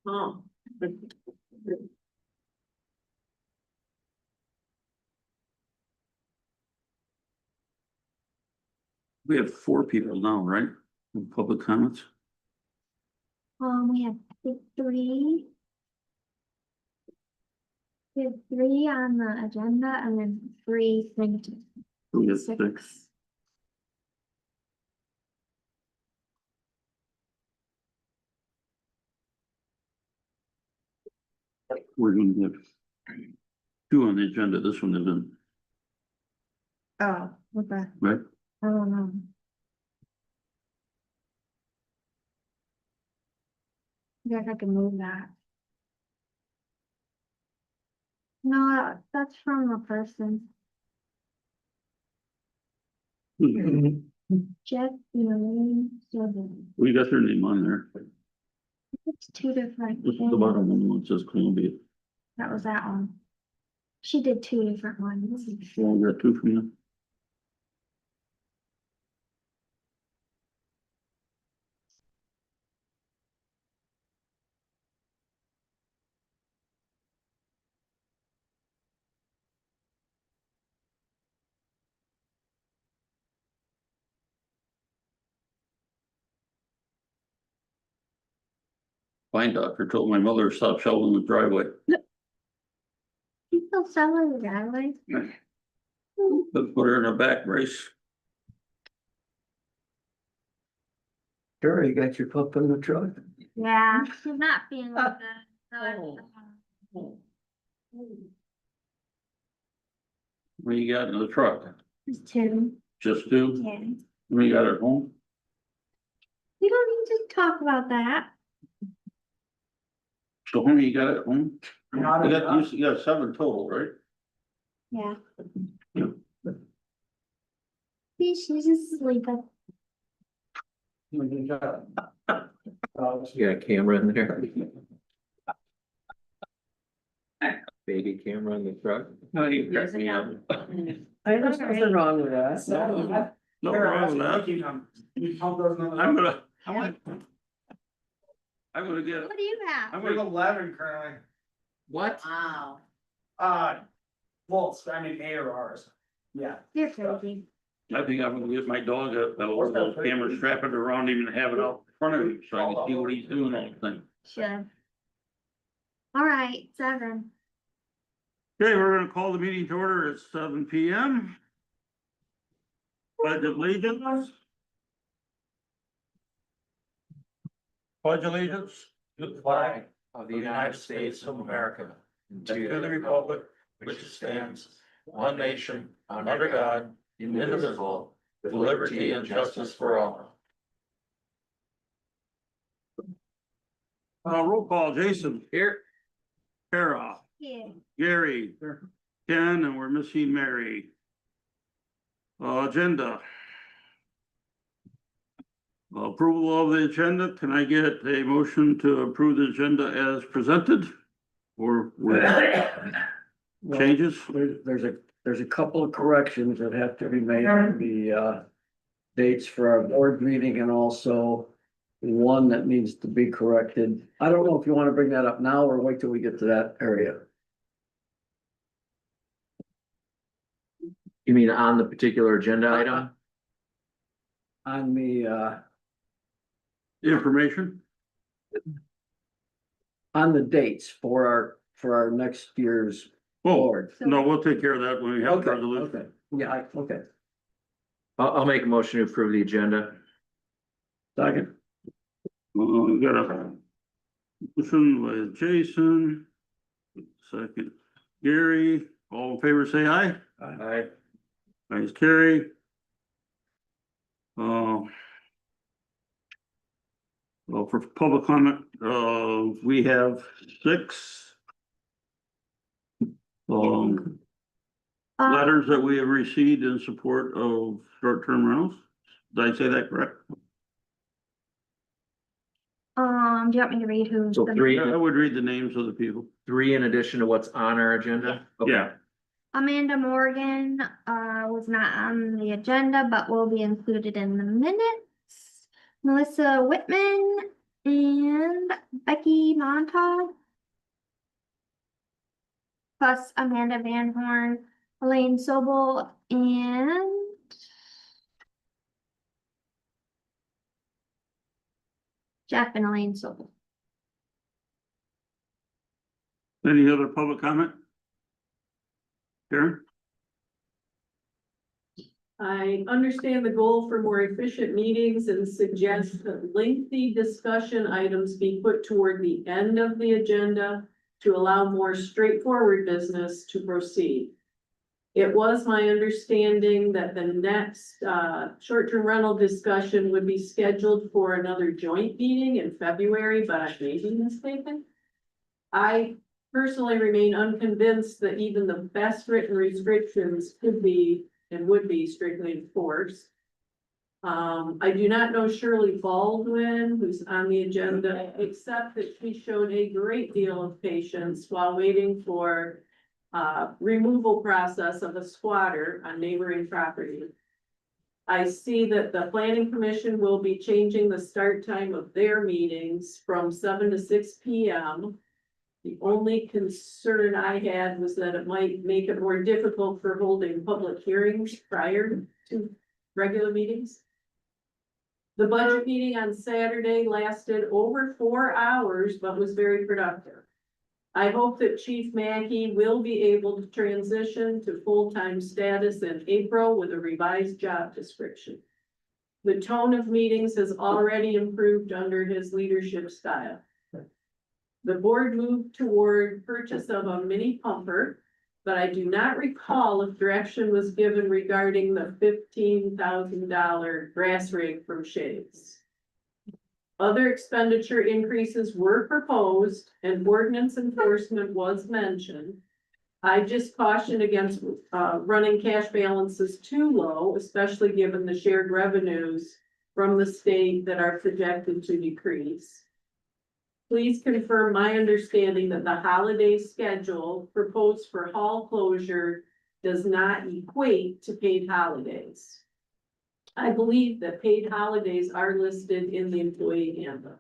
Oh. We have 4 people now, right? In public comments. We have I think 3. We have 3 on the agenda and then 3 printed. We have 6. 6. We're gonna have 2 on the agenda. This one isn't, Oh, okay. right? I don't know. Yeah, I can move that. No, that's from a person. Jeff, We got their name on there. it's 2 different This is the things. bottom one, it says Columbia. That was that one. She did 2 different ones. Well, we got 2 from you. Fine doctor told my mother to stop shoveling the driveway. You still selling the driveway? Let's put her in a back brace. Sure, you got your pup in the truck? Yeah, she's not feeling good. So What you got in the truck? it's 2. Just 2? Yeah. We got it home? We don't need to talk about that. So how many you got at home? Not enough. You got 7 total, right? Yeah. Yeah. See, she's just sleeping. You got a camera in there? Baby camera in the truck? No, you cracked me up. There's nothing wrong with that. No wrong with that. I'm gonna get, What do you have? I'm We're gonna, 11 currently. What? Wow. Volts, I mean ARRs. Yeah. You're crazy. I think I'm gonna get my dog a little camera, strap it around him and have it out in front of him so I can see what he's doing all the time. Should. All right, 7. Okay, we're gonna call the meeting to order at 7 PM. Pledge of allegiance. Pledge allegiance. To the flag Of the United States of America, and to the republic which stands one nation under God, indivisible, with liberty and justice for all. Roll call, Jason. Here. Kara, Yeah. Gary, Ken, and we're missing Mary. Agenda. Approval of the agenda. Can I get a motion to approve the agenda as presented? Or with changes? There's a couple of corrections that have to be made on the dates for our board meeting and also one that needs to be corrected. I don't know if you want to bring that up now or wait till we get to that area. You mean on the particular agenda item? On the Information? on the dates for our next year's Oh, board. no, we'll take care of that when we have the Okay, resolution. okay, yeah, okay, I'll make a motion to approve the agenda. second, We got a motion with Jason. Second, Gary, all in favor, say aye. Aye. Ayes carry. Well, for public comment, we have 6. Letters that we have received in support of short-term rentals. Did I say that correct? Do you want me to read who's? So 3, I would read the names of the people. 3 in addition to what's on our agenda? Okay. Yeah, Amanda Morgan, was not on the agenda, but will be included in the minutes. Melissa Whitman, and Becky Montauk. Plus Amanda Van Horn, Elaine Sobel, and Jeff and Elaine Sobel. Any other public comment? Karen? I understand the goal for more efficient meetings and suggest that lengthy discussion items be put toward the end of the agenda to allow more straightforward business to proceed. It was my understanding that the next short-term rental discussion would be scheduled for another joint meeting in February, but I may be mistaken. I personally remain unconvinced that even the best written restrictions could be and would be strictly enforced. I do not know Shirley Baldwin, who's on the agenda, except that she showed a great deal of patience while waiting for removal process of a squatter on neighboring property. I see that the planning commission will be changing the start time of their meetings from 7 to 6 p.m. The only concern I had was that it might make it more difficult for holding public hearings prior to regular meetings. The budget meeting on Saturday lasted over 4 hours, but was very productive. I hope that Chief Mackey will be able to transition to full-time status in April with a revised job description. The tone of meetings has already improved under his leadership style. The board moved toward purchase of a mini pumper, but I do not recall if direction was given regarding the $15,000 grass rig from Shades. Other expenditure increases were proposed and ordinance enforcement was mentioned. I just caution against running cash balances too low, especially given the shared revenues from the state that are projected to decrease. Please confirm my understanding that the holiday schedule proposed for hall closure does not equate to paid holidays. I believe that paid holidays are listed in the employee handbook.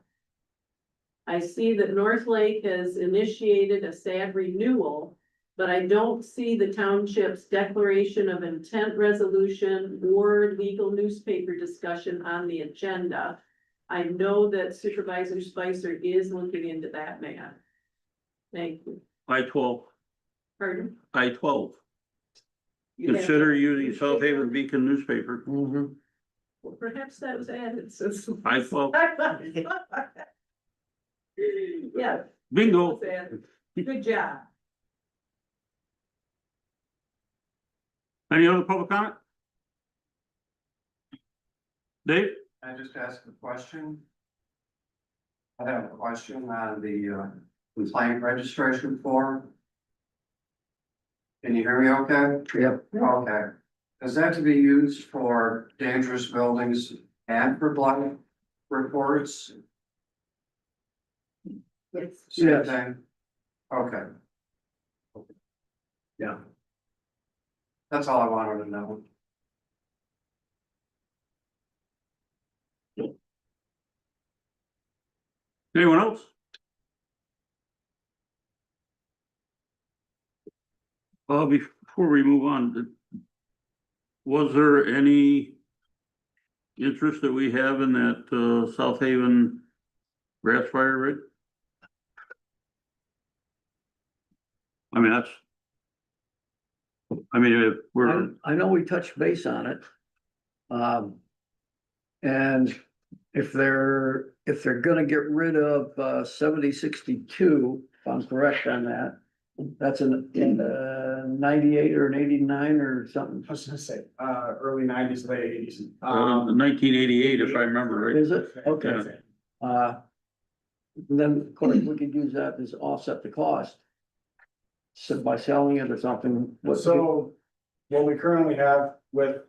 I see that North Lake has initiated a SAD renewal, but I don't see the township's declaration of intent resolution or legal newspaper discussion on the agenda. I know that Supervisor Spicer is looking into that matter. Thank you. I-12, Pardon? I-12. You have- Consider using South Haven Beacon newspaper. Mhm. Well, perhaps that was added since. I-12, Yeah. bingo. Good job. Any other public comment? Dave? I just asked a question. I have a question on the complaint registration form. Can you hear me okay? Yep. Okay. Is that to be used for dangerous buildings and for blight reports? Yes. Same Yes. thing? Okay. Yeah. That's all I wanted to know. Anyone else? Before we move on, was there any interest that we have in that South Haven grass fire rig? I mean, that's. I mean, if we're, I know we touched base on it. And if they're gonna get rid of 7062, if I'm correct on that. That's in 98 or an 89 or something, I was gonna say, early nineties, late eighties. 1988, if I remember right. is it? Okay. Then, of course, we could use that as offset the cost. So by selling it or something. So what we currently have with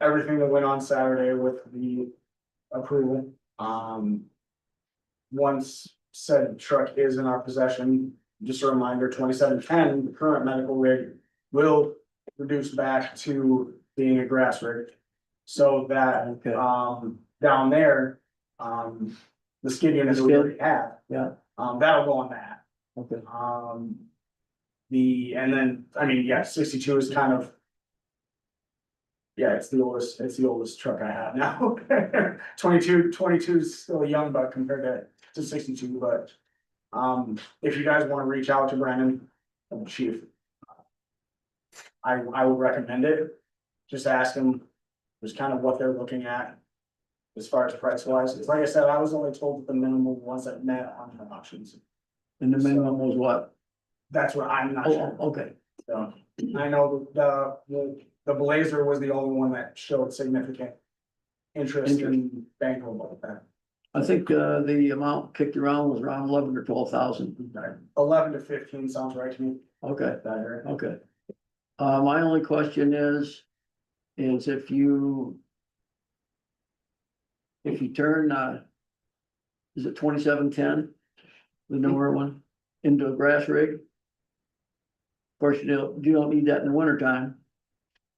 everything that went on Saturday with the approval, once said truck is in our possession, just a reminder, 2710, the current medical rig will reduce back to being a grass rig. So that, Okay. down there, the skid unit The that we skid? already have, Yeah, that'll go on that. okay. And then, I mean, yeah, 62 is kind of. Yeah, it's the oldest truck I have now. 22 is still a young buck compared to 62, but. If you guys wanna reach out to Brandon, chief. I would recommend it, just ask him, just kind of what they're looking at. As far as price wise, it's like I said, I was only told that the minimum ones that met on the auctions, And the minimum was what? that's what I'm not sure. Oh, okay. So, I know the Blazer was the only one that showed significant interest in bankroll like that. I think, the amount kicked around was around 11 or 12,000. 11 to 15 sounds right to me. Okay, That area. okay. My only question is if you turn, is it 2710? The newer one, into a grass rig? Of course, you don't need that in the winter time.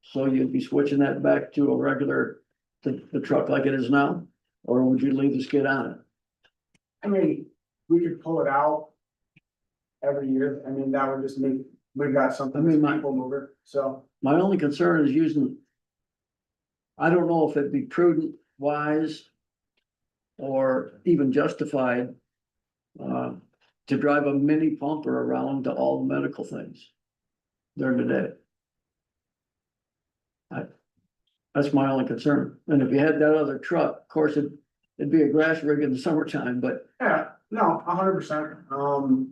So you'd be switching that back to a regular, the truck like it is now? Or would you leave the skid on it? I mean, we could pull it out every year. I mean, that would just make, we've got something, I mean, my- people mover, so. My only concern is using. I don't know if it'd be prudent, wise. Or even justified. To drive a mini pumper around to all the medical things. During the day. That's my only concern, and if you had that other truck, of course, it'd be a grass rig in the summertime, but Yeah, no, 100%,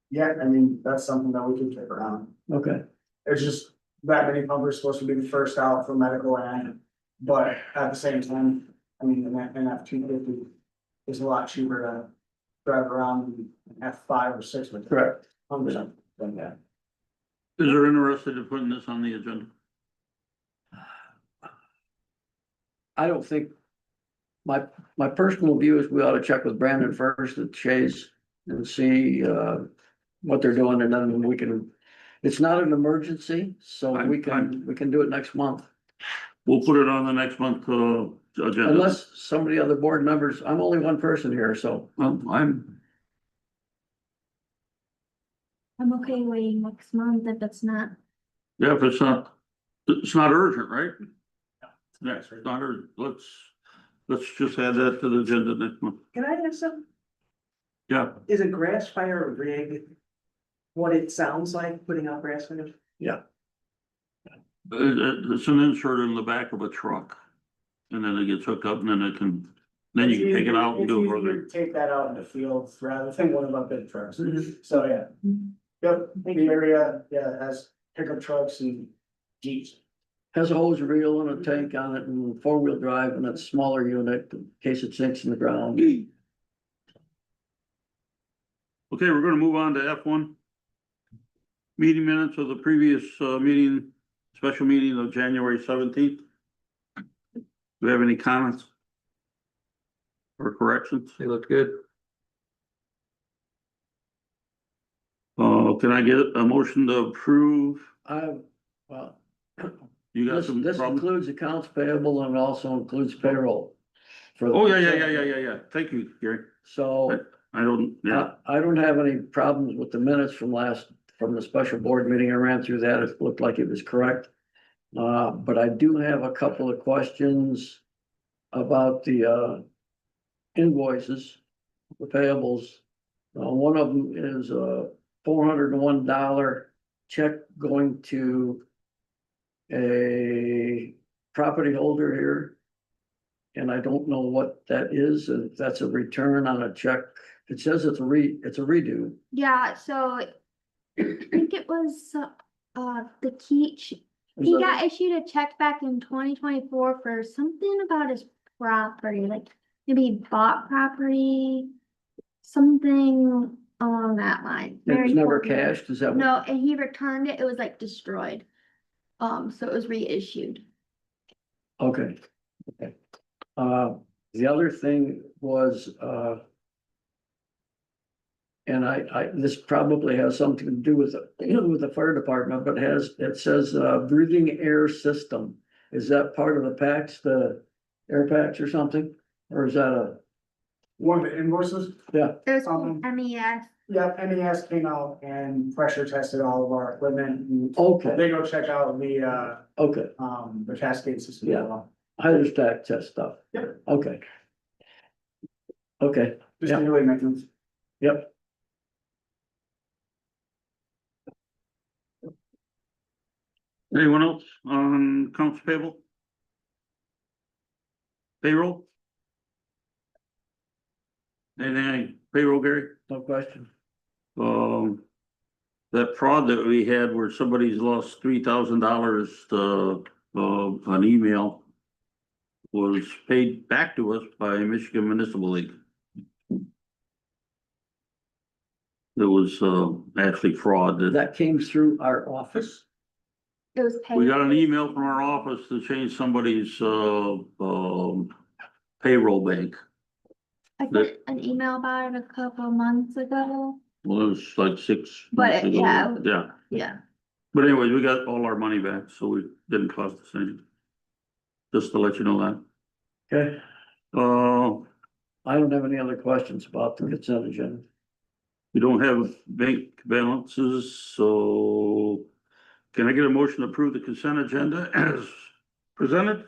yeah, I mean, that's something that we can kick around. okay, It's just that mini pumper is supposed to be the first out for medical and, but at the same time, I mean, an F-250 is a lot cheaper to drive around an F5 or 6 with. correct. 100%, than that. Is there interested in putting this on the agenda? I don't think. My personal view is we ought to check with Brandon first at Chase and see, what they're doing, and then we can. It's not an emergency, so we can do it next month. We'll put it on the next month, agenda. Unless some of the other board members, I'm only one person here, so. I'm, I'm okay waiting next month if it's not. yeah, if it's not urgent, right? Yeah, it's not urgent. Let's just add that to the agenda next month. Can I ask something? Yeah, Is a grass fire rig what it sounds like, putting out grass fires? it's an insert in the back of a truck. And then it gets hooked up and then then you can take it out and do it It's easier further. to take that out in the fields rather than one of our big trucks, so yeah. Yep, the area, yeah, has pickup trucks and Jeeps. Has a hose reel and a tank on it and 4-wheel drive and a smaller unit in case it sinks in the ground. Okay, we're gonna move on to F1. Meeting minutes of the previous, special meeting of January 17th. Do we have any comments? Or corrections? They look good. Can I get a motion to approve? Well, You got this some problems? includes accounts payable and it also includes payroll. For Oh, yeah. Thank you, Gary. So I don't, yeah, I don't have any problems with the minutes from the special board meeting. I ran through that. It looked like it was correct. But I do have a couple of questions about the invoices, the payables. One of them is a $401 check going to a property holder here. And I don't know what that is, if that's a return on a check. It says it's a redo. Yeah, so I think it was, the Keach. Is He that- got issued a check back in 2024 for something about his property, like maybe he bought property. Something along that line. It was Very never important. cashed, is that? what- No, and he returned it, it was like destroyed. So it was reissued. Okay, okay. The other thing was, and this probably has something to do with the fire department, but it says, breathing air system. Is that part of the packs, the air packs or something? Or is that One of the invoices, There's Um, MES. yeah, MES came out and pressure tested all of our equipment. And Okay, they go check out okay, the Cascade system. as Yeah. well. hydrostatic test stuff. Yep. Okay. Okay, Just Yeah. yearly maintenance. yep. Anyone else on accounts payable? Payroll? Anything, payroll, Gary? No question. That fraud that we had where somebody's lost $3,000 to, an email was paid back to us by Michigan Municipal League. There was, actually fraud that, That came through our office. It was paid. we got an email from our office to change somebody's, payroll bank. I got an email about it a couple months ago. Well, it was like 6 But months ago. yeah. Yeah, Yeah. but anyways, we got all our money back, so we didn't cost us anything. Just to let you know that. Okay, I don't have any other questions about the consent agenda. we don't have bank balances, so can I get a motion to approve the consent agenda as presented?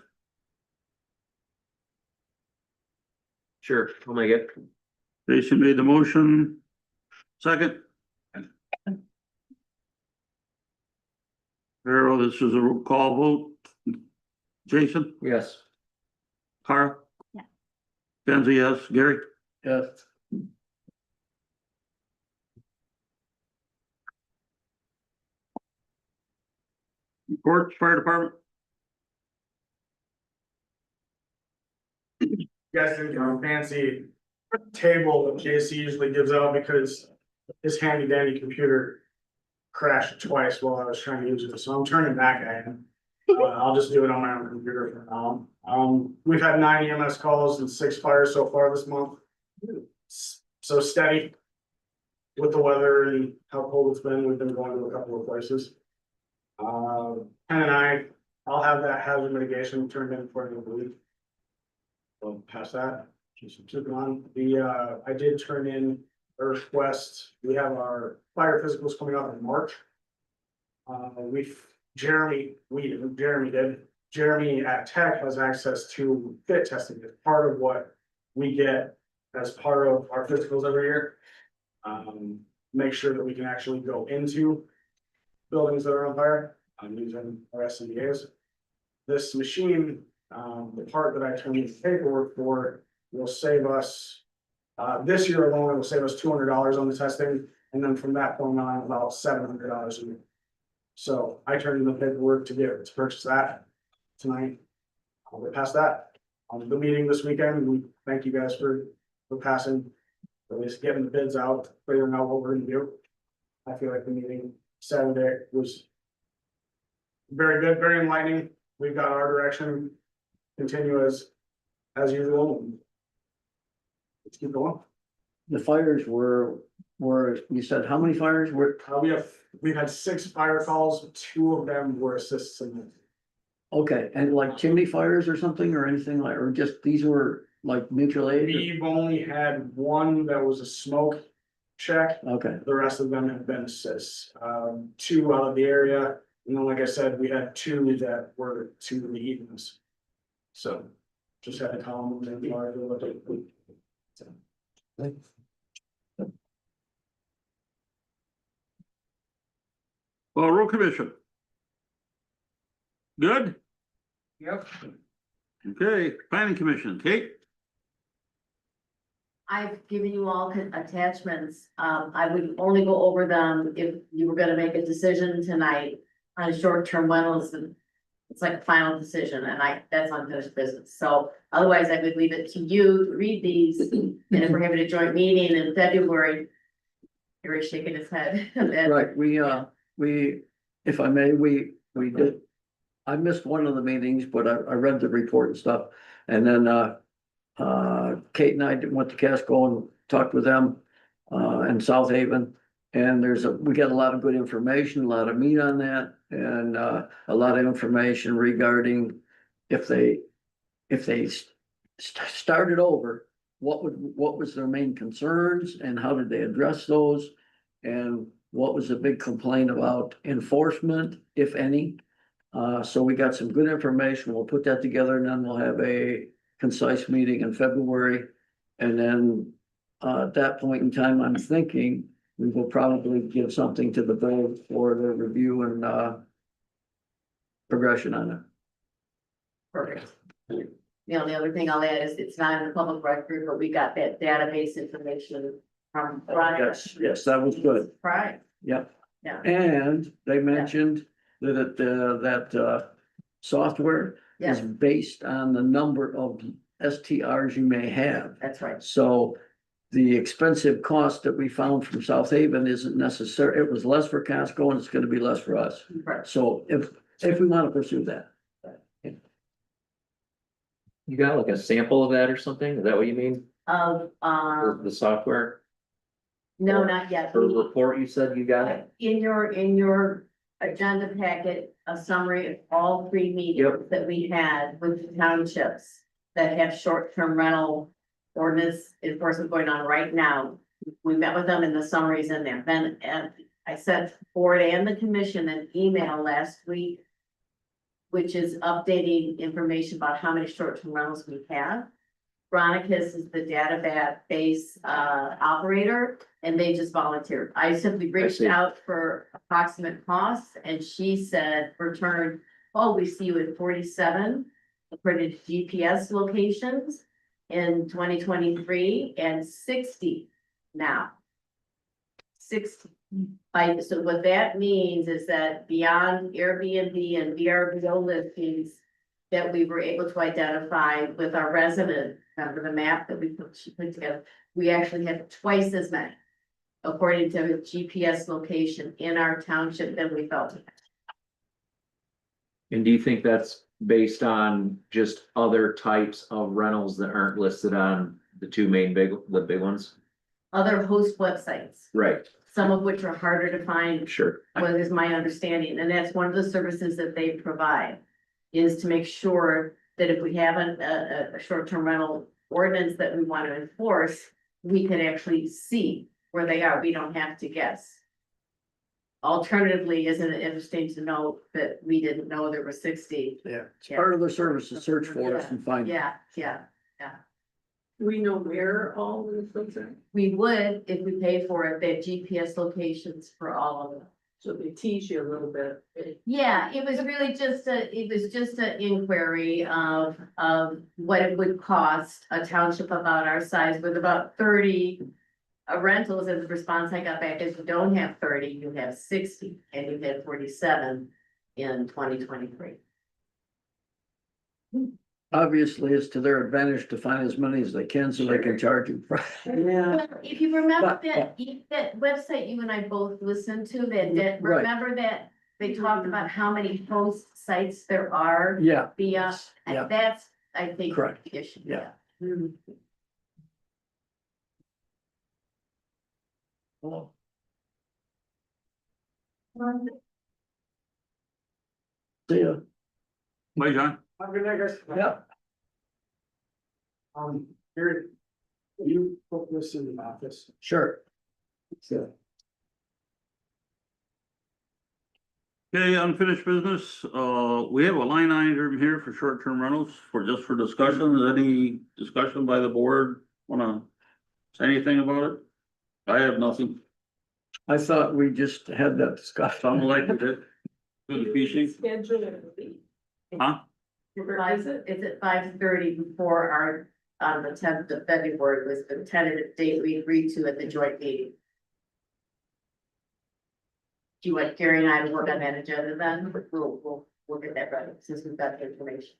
Sure, I'll make it. Jason made the motion. Second. Harold, this is a roll call vote. Jason, Yes. Cara? Yeah. Kenzie, yes. Gary? Yes, Report, fire department? Guys think a fancy table that JC usually gives out because his handy dandy computer crashed twice while I was trying to use it, so I'm turning back at him. I'll just do it on my own computer for now. We've had 9 EMS calls and 6 fires so far this month. So steady. With the weather and how cold it's been, we've been going to a couple of places. Ken and I'll have that hazard mitigation turned in for the week. So past that, just took on I did turn in a request. We have our fire physicals coming out in March. Jeremy at Tech has access to fit testing. It's part of what we get as part of our physicals every year. Make sure that we can actually go into buildings that are on fire, using our SCBA's. This machine, the part that I turned in paperwork for will save us, this year alone, it will save us $200 on the testing, and then from that point on, about $700 a year. So I turned in the paperwork to purchase that tonight. I'll get past that. On the meeting this weekend, we thank you guys for passing, at least getting the bids out, figuring out what we're gonna do. I feel like the meeting Saturday was very good, very enlightening. We've got our direction, continue as usual. Let's keep going. the fires were, you said, how many fires were? We've had 6 fire calls, 2 of them were assists in. Okay, and like chimney fires or something or anything like, or just these were like mutual aid? We've only had 1 that was a smoke check. Okay, The rest of them have been assists. 2 out of the area, and then like I said, we had 2 that were to the evenings. So just had to call them and fire to look at. So. Well, road commission. Good? Yep. Okay, planning commission, Kate? I've given you all attachments. I would only go over them if you were gonna make a decision tonight on a short-term rentals. It's like a final decision and that's unfinished business. So otherwise I would leave it to you to read these. And if we're having a joint meeting in February, Eric's shaking his head. then- right, we, if I may, we did. I missed one of the meetings, but I read the report and stuff, and then, Kate and I went to Casco and talked with them, in South Haven. And we got a lot of good information, a lot of meat on that, and, a lot of information regarding if they started over, what was their main concerns and how did they address those? And what was the big complaint about enforcement, if any? So we got some good information. We'll put that together and then we'll have a concise meeting in February. And then, at that point in time, I'm thinking we will probably give something to the board for the review and, progression on it. Perfect. The only other thing I'll add is it's not in the public record, but we got that database information from Veronica. Yes, that was good. Right, Yep. yeah, And they mentioned that software is yeah, based on the number of STRs you may have. that's right. So the expensive cost that we found from South Haven isn't necessary. It was less for Casco and it's gonna be less for us. Right. So if we want to pursue that. You got like a sample of that or something? Is that what you mean? Of, The software no, not yet. or report you said you got? In your agenda packet, a summary of all three meetings that we had with the townships that have short-term rental ordinance enforcement going on right now. We met with them and the summaries in there. Then, I sent the board and the commission an email last week, which is updating information about how many short-term rentals we have. Veronicas is the database operator, and they just volunteered. I simply reached see. out for approximate costs, and she said, returned, oh, we see you at 47 according to GPS locations in 2023 and 60 now. 60. So what that means is that beyond Airbnb and VRBO listings that we were able to identify with our resident, remember the map that she put together, we actually have twice as many according to the GPS location in our township than we felt. And do you think that's based on just other types of rentals that aren't listed on the two main the big ones? Other host websites, Right, some of which are harder to find, sure. what is my understanding, and that's one of the services that they provide. Is to make sure that if we have a short-term rental ordinance that we want to enforce, we can actually see where they are, we don't have to guess. Alternatively, isn't it interesting to know that we didn't know there were 60? Yeah, it's part of the service to search for us and find. Yeah, We know where all the folks are, we would if we pay for it, they have GPS locations for all of them. so they tease you a little bit. Yeah, it was really just an inquiry of what it would cost a township about our size with about 30 rentals, and the response I got back is you don't have 30, you have 60, and you had 47 in 2023. Obviously, it's to their advantage to find as many as they can so they can charge you. Yeah. Well, if you remember But- that website you and I both listened to, that, Right. remember that they talked about how many host sites there are Yeah. via, Yeah. and that's, I think, Correct. the issue. Yeah. Hello. See ya. Bye, John. Have a good night, guys. Yeah. Here, you put this in the office. Sure. So, Okay, unfinished business, we have a line item here for short-term rentals for discussion, any discussion by the board, wanna say anything about it? I have nothing, I thought we just had that discussion. sound like we did, good fishing, Schedule it. huh? It's at 5:30 before our, on the 10th of February was the tentative date we agreed to at the joint meeting. Do you want Gary and I to work on that agenda then? We'll get that ready since we've got the information.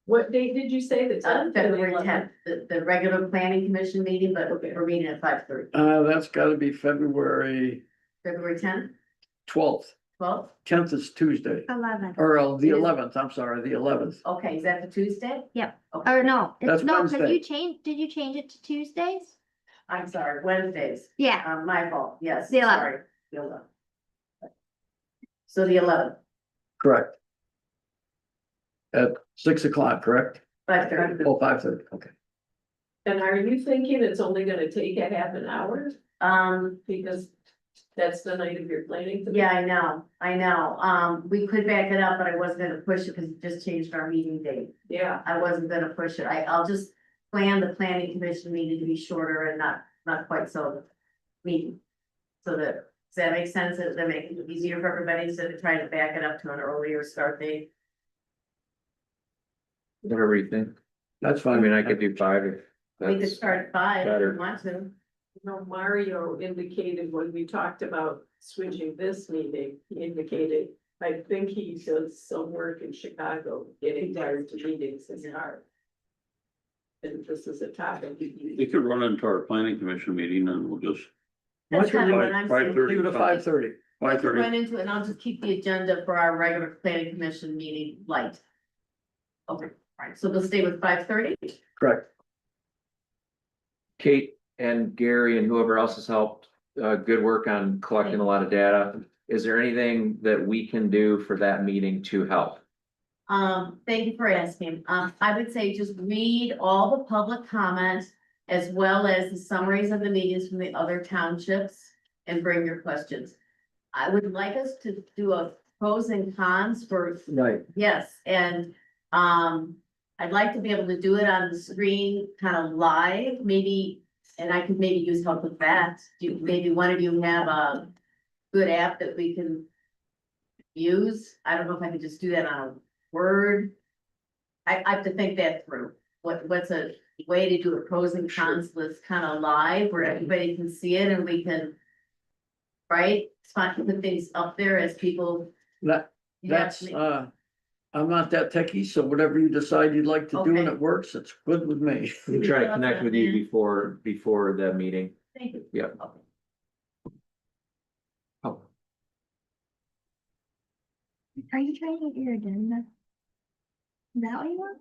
What date did you say the 10th? February 10th, the regular planning commission meeting, but we're meeting at 5:30. That's gotta be February February 10th, 12th. 12th? 10th is Tuesday, 11. or the It is- 11th, I'm sorry, the 11th. Okay, is that the Tuesday? Yep. Okay. Or no, That's no, cause Wednesday. did you change it to Tuesdays? I'm sorry, Wednesdays. Yeah, My fault, yes. The 11th. sorry, the 11th. So the 11th, Correct. At 6 o'clock, correct? 5:30. Oh, 5:30, okay. And are you thinking it's only gonna take a half an hour? Because that's the night of your planning. Yeah, I know, we could back it up, but I wasn't gonna push it because it just changed our meeting date. Yeah, I wasn't gonna push it, I'll just plan the planning commission meeting to be shorter and not quite so meeting. So that, does that make sense, that make it easier for everybody instead of trying to back it up to an earlier start date? Whatever you think. That's I fine. mean, I could do 5 if We could that's start at 5 if better. you want to. you know, Mario indicated when we talked about switching this meeting, he indicated, I think he does some work in Chicago, getting tired to meetings is hard. And this is a topic. You could run into our planning commission meeting and we'll just, That's Why don't kind you of what I'm saying. 5:30? Leave it at 5:30. I could 5:30. run into it and I'll just keep the agenda for our regular planning commission meeting light. Okay, alright, so we'll stay with 5:30. Correct. Kate and Gary and whoever else has helped, good work on collecting a lot of data. Is there anything that we can do for that meeting to help? Thank you for asking. I would say just read all the public comments as well as the summaries of the meetings from the other townships and bring your questions. I would like us to do a pros and cons for, Right. yes, and, I'd like to be able to do it on the screen, kind of live, maybe, and I could maybe use help with that. Maybe one of you have a good app that we can use. I don't know if I could just do that on a Word. I have to think that through. What's a way to do a pros and cons list kind of live where everybody can see it and we can, right? Spot put things up there as people. That, you have that's, to- I'm not that techie, so whatever you decide you'd like to do and Okay. it works, it's good with me. We'll try to connect with you before the meeting. Thank you. Yep. Okay. Oh, Are you trying to get your agenda? Is that what you want?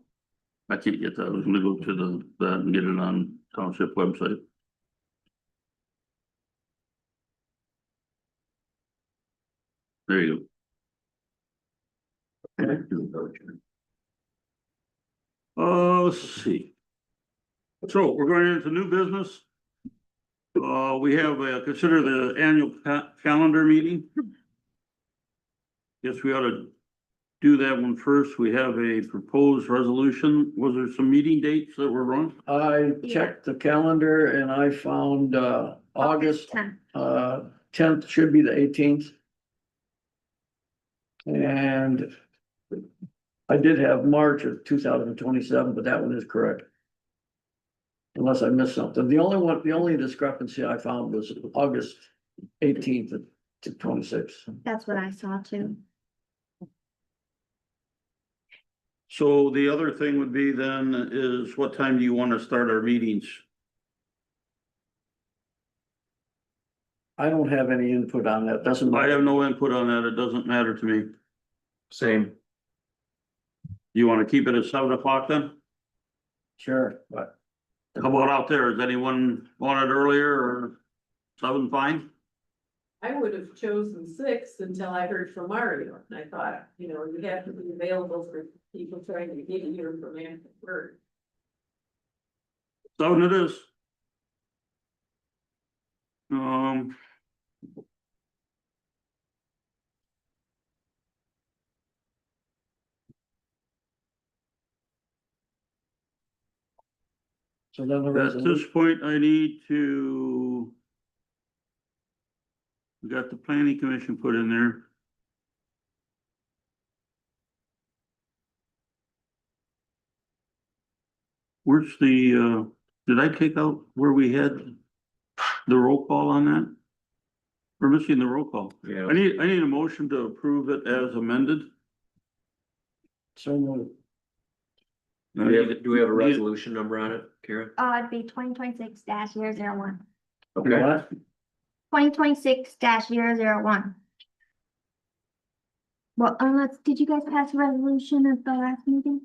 I can't get that. I was gonna go to that and get it on township website. There you go. Let's see. So we're going into new business. We have, consider the annual calendar meeting. Guess we ought to do that one first. We have a proposed resolution. Was there some meeting dates that were wrong? I checked the calendar and I found, August, 10th. 10th should be the 18th. And I did have March of 2027, but that one is correct. Unless I missed something. The only discrepancy I found was August 18th to 26th. That's what I saw too. So the other thing would be then is what time do you want to start our meetings? I don't have any input on that, doesn't I matter. have no input on that. It doesn't matter to me. same. You want to keep it at 7 o'clock then? Sure, but How about out there? Does anyone want it earlier or 7 fine? I would have chosen 6 until I heard from Mario, and I thought, you know, you have to be available for people trying to get here from after work. 7 it is. Um. so then the At this resolution, point, I need to. We got the planning commission put in there. Where's the, did I take out where we had the roll call on that? We're missing the roll call. Yeah. I need a motion to approve it as amended. so moved. Do we have a resolution number on it, Kara? It'd be 2026-001. Okay, What? 2026-001. Well, did you guys pass a resolution at the last meeting?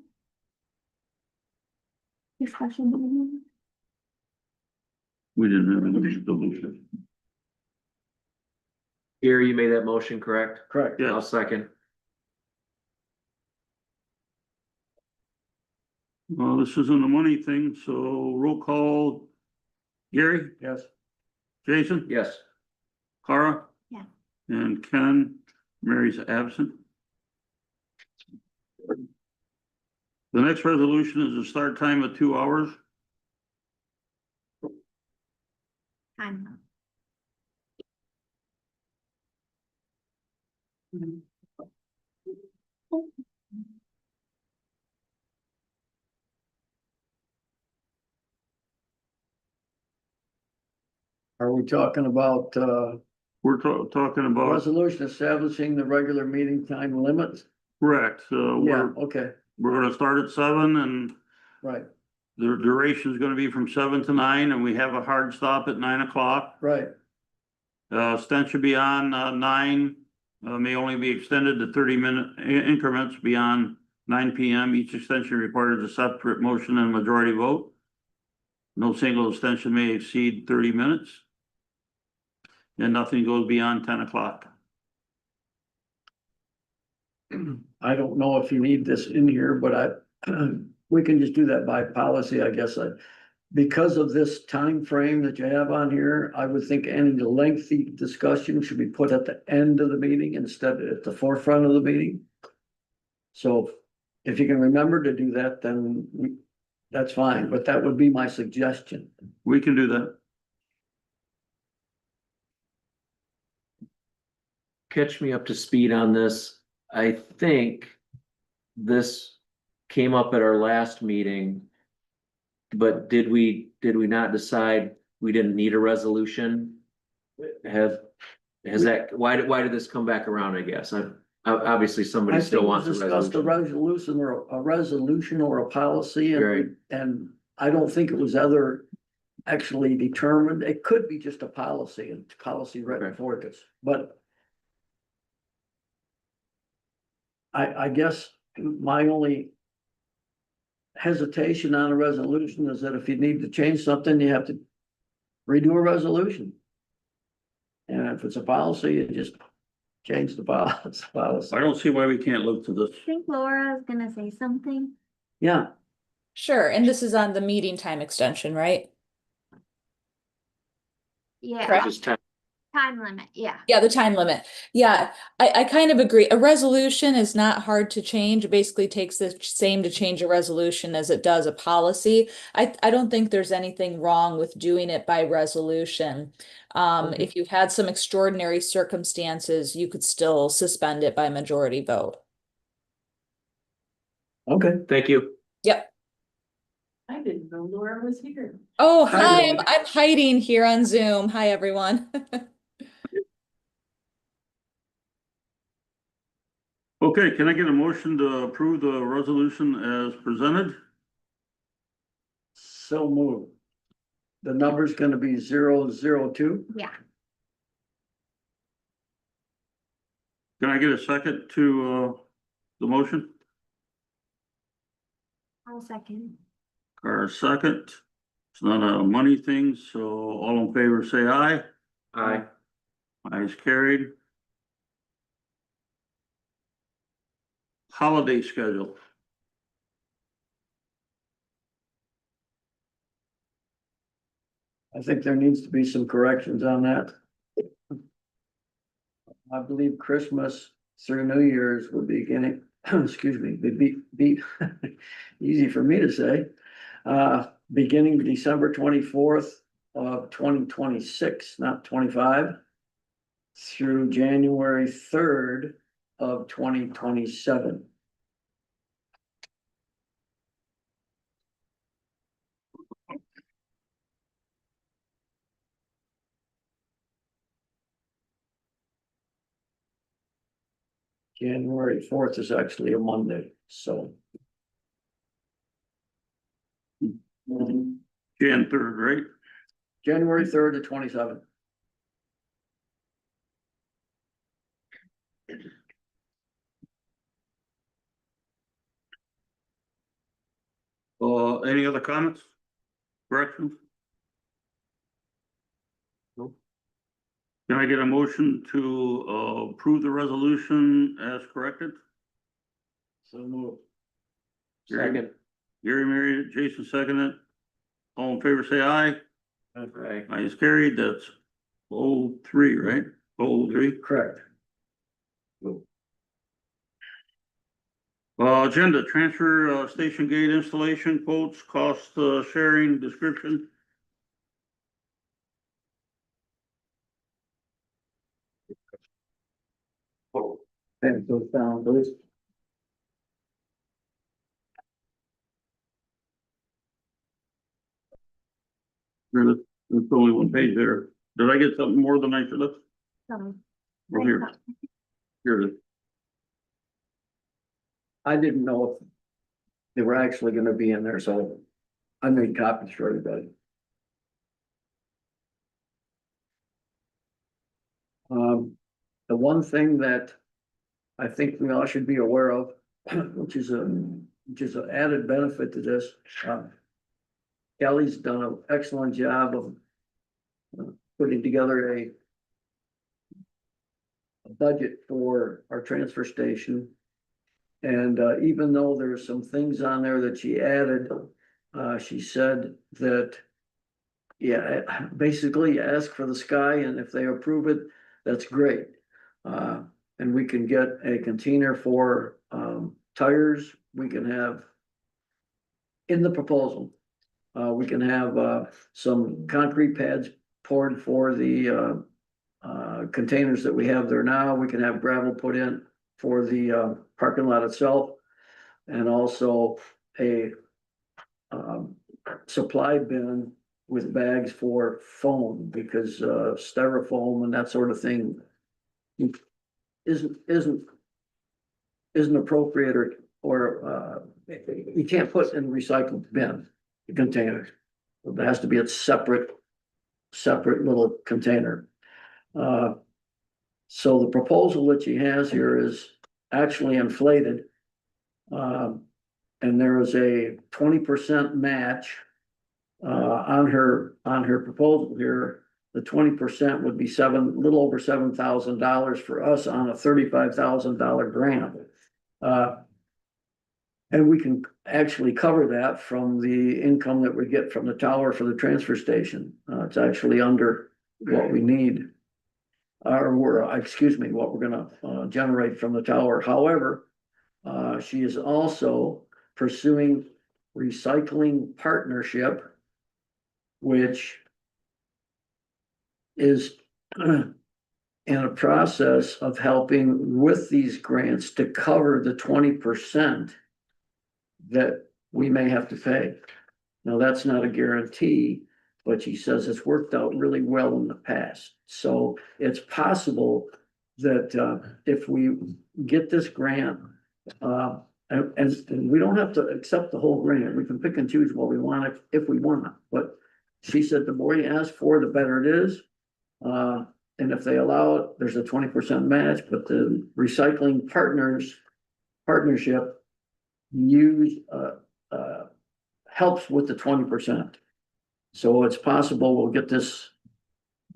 Discussion meeting? We didn't have any resolution. Gary, you made that motion, correct? Correct. Yeah. I'll second. Well, this isn't a money thing, so roll call. Gary, Yes. Jason, Yes. Cara? Yeah. And Ken, Mary's absent. The next resolution is a start time of 2 hours. Time. Are we talking about, We're talking about, resolution establishing the regular meeting time limit? correct, Yeah, okay, we're gonna start at 7 and right, the duration is gonna be from 7 to 9 and we have a hard stop at 9 o'clock. right. Stench should be on, 9, may only be extended to 30-minute increments beyond 9 PM. Each extension requires a separate motion and majority vote. No single extension may exceed 30 minutes. And nothing goes beyond 10 o'clock. I don't know if you need this in here, but we can just do that by policy, I guess. Because of this time frame that you have on here, I would think any lengthy discussion should be put at the end of the meeting instead of at the forefront of the meeting. So if you can remember to do that, then that's fine, but that would be my suggestion. We can do that. Catch me up to speed on this. I think this came up at our last meeting. But did we not decide we didn't need a resolution? Has that, why did this come back around, I guess? Obviously, somebody I still think we wants a discussed a resolution. resolution or a policy Right. and I don't think it was ever actually determined. It could be just a policy and policy right Okay. before this, but I guess my only hesitation on a resolution is that if you need to change something, you have to redo a resolution. And if it's a policy, you just change the policy. I don't see why we can't look to this. I think Laura is gonna say something. Yeah, Sure, and this is on the meeting time extension, right? Yeah, Correct. Just time. time limit, yeah. Yeah, the time limit. Yeah, I kind of agree. A resolution is not hard to change. It basically takes the same to change a resolution as it does a policy. I don't think there's anything wrong with doing it by resolution. Okay. If you had some extraordinary circumstances, you could still suspend it by majority vote. okay. Thank you. Yep. I didn't know Laura was here. Oh, Hi, hi, Lily. I'm hiding here on Zoom. Hi, everyone. Okay, can I get a motion to approve the resolution as presented? So moved. The number's gonna be 002. Yeah, Can I get a second to, the motion? I'll second. Or a second? It's not a money thing, so all in favor say aye. Aye. Ayes carried. Holiday schedule. I think there needs to be some corrections on that. I believe Christmas through New Year's would be beginning, excuse me, be easy for me to say. Beginning December 24th of 2026, not 25. Through January 3rd of 2027. January 4th is actually a Monday, so. Jan 3rd, right? January 3rd to 27th. Any other comments? Corrections? No. Can I get a motion to approve the resolution as corrected? So move. Second. Gary married it, Jason seconded it. All in favor, say aye. Right. Aye is carried, that's 03, right? 03. Correct. Agenda, transfer, station gate installation quotes, cost, sharing, description. And it goes down, please. There's only one page there. Did I get something more than I should have? Or here? Here it is. I didn't know if they were actually gonna be in there, so I made copies for everybody. The one thing that I think we all should be aware of, which is an added benefit to this, Kelly's done an excellent job of putting together a budget for our transfer station. And even though there's some things on there that she added, she said that, yeah, basically ask for the sky, and if they approve it, that's great. And we can get a container for tires. We can have in the proposal. We can have some concrete pads poured for the containers that we have there now. We can have gravel put in for the parking lot itself. And also a supply bin with bags for foam, because styrofoam and that sort of thing isn't appropriate, or you can't put in recycled bin containers. It has to be a separate little container. So the proposal that she has here is actually inflated. And there is a 20% match on her proposal here. The 20% would be little over $7,000 for us on a $35,000 grant. And we can actually cover that from the income that we get from the tower for the transfer station. It's actually under what we need. What we're gonna generate from the tower. However, she is also pursuing recycling partnership, which is in a process of helping with these grants to cover the 20% that we may have to pay. Now, that's not a guarantee, but she says it's worked out really well in the past. So it's possible that if we get this grant, and we don't have to accept the whole grant, we can pick and choose what we want if we want. But she said the more you ask for, the better it is. And if they allow it, there's a 20% match, but the recycling partnership helps with the 20%. So it's possible we'll get this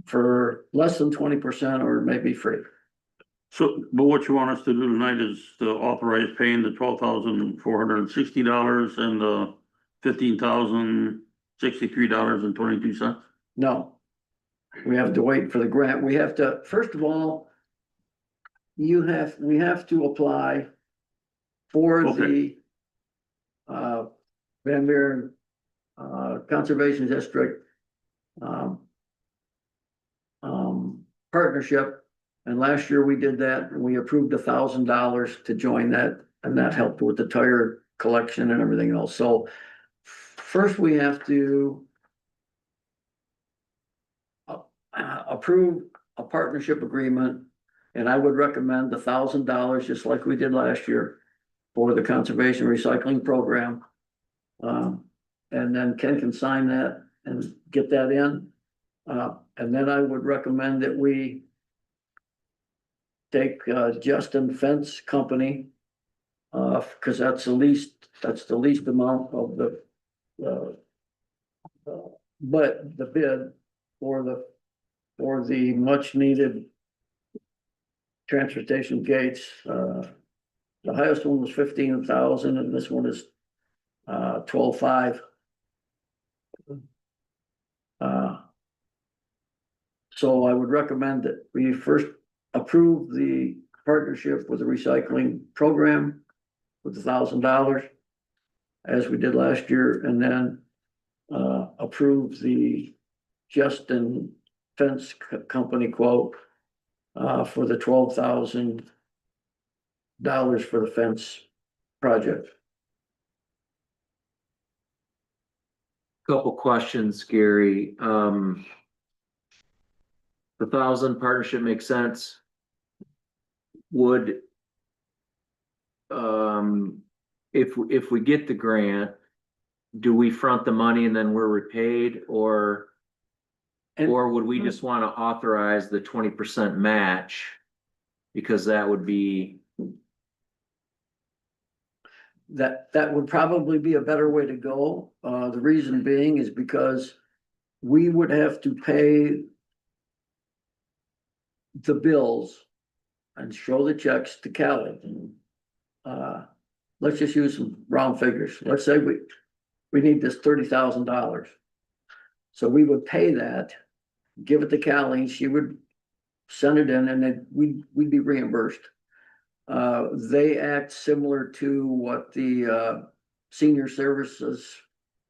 for less than 20% or maybe free. So, but what you want us to do tonight is to authorize paying the $12,460 and the $15,063.22. No. We have to wait for the grant. We have to, first of all, we have to apply for the Van Buren Conservation District partnership. And last year we did that, and we approved $1,000 to join that, and that helped with the tire collection and everything else. So first we have to approve a partnership agreement, and I would recommend $1,000, just like we did last year, for the conservation recycling program. And then Ken can sign that and get that in. And then I would recommend that we take Justin Fence Company, because that's the least amount of but the bid for the much needed transportation gates. The highest one was 15,000, and this one is 12.5. So I would recommend that we first approve the partnership with the recycling program with $1,000, as we did last year, and then approve the Justin Fence Company quote for the $12,000 for the fence project. Couple questions, Gary. The 1,000 partnership makes sense. Would, if we get the grant, do we front the money and then we're repaid, or would we just want to authorize the 20% match? Because that would be, That would probably be a better way to go. The reason being is because we would have to pay the bills and show the checks to Cali. Let's just use some round figures. Let's say we need this $30,000. So we would pay that, give it to Cali, she would send it in, and then we'd be reimbursed. They act similar to what the senior services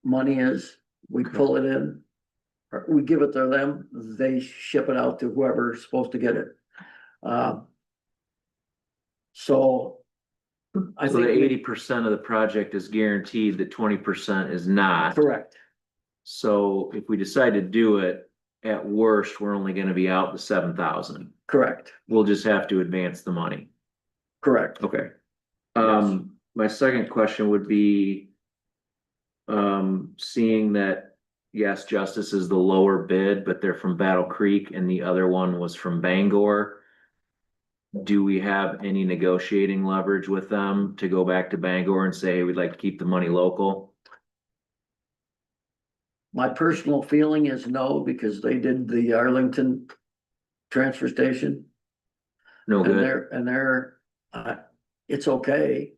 money is. We pull it in, or we give it to them, they ship it out to whoever's supposed to get it. So I so the think 80% of the project is guaranteed, the 20% is not. correct, So if we decide to do it, at worst, we're only gonna be out the 7,000. correct, We'll just have to advance the money. correct. Okay. Yes. My second question would be, seeing that, yes, Justice is the lower bid, but they're from Battle Creek and the other one was from Bangor. Do we have any negotiating leverage with them to go back to Bangor and say, we'd like to keep the money local? My personal feeling is no, because they did the Arlington transfer station. No And good. they're, it's okay.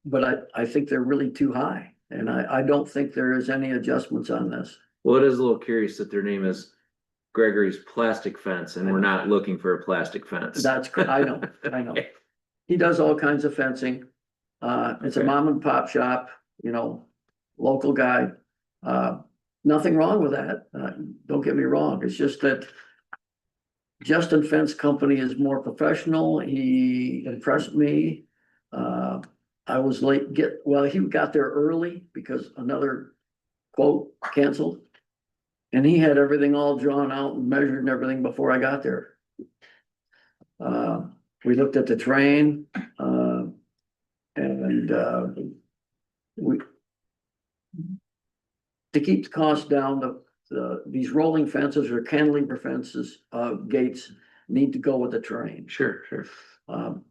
But I think they're really too high, and I don't think there is any adjustments on this. Well, it is a little curious that their name is Gregory's Plastic Fence and we're not looking for a plastic fence. I know. He does all kinds of fencing. It's a Okay. mom and pop shop, local guy. Nothing wrong with that. Don't get me wrong. It's just that Justin Fence Company is more professional. He impressed me. I was late he got there early because another quote canceled. And he had everything all drawn out and measured and everything before I got there. We looked at the train, and to keep the cost down, these rolling fences or cantilever fences, gates need to go with the train. Sure.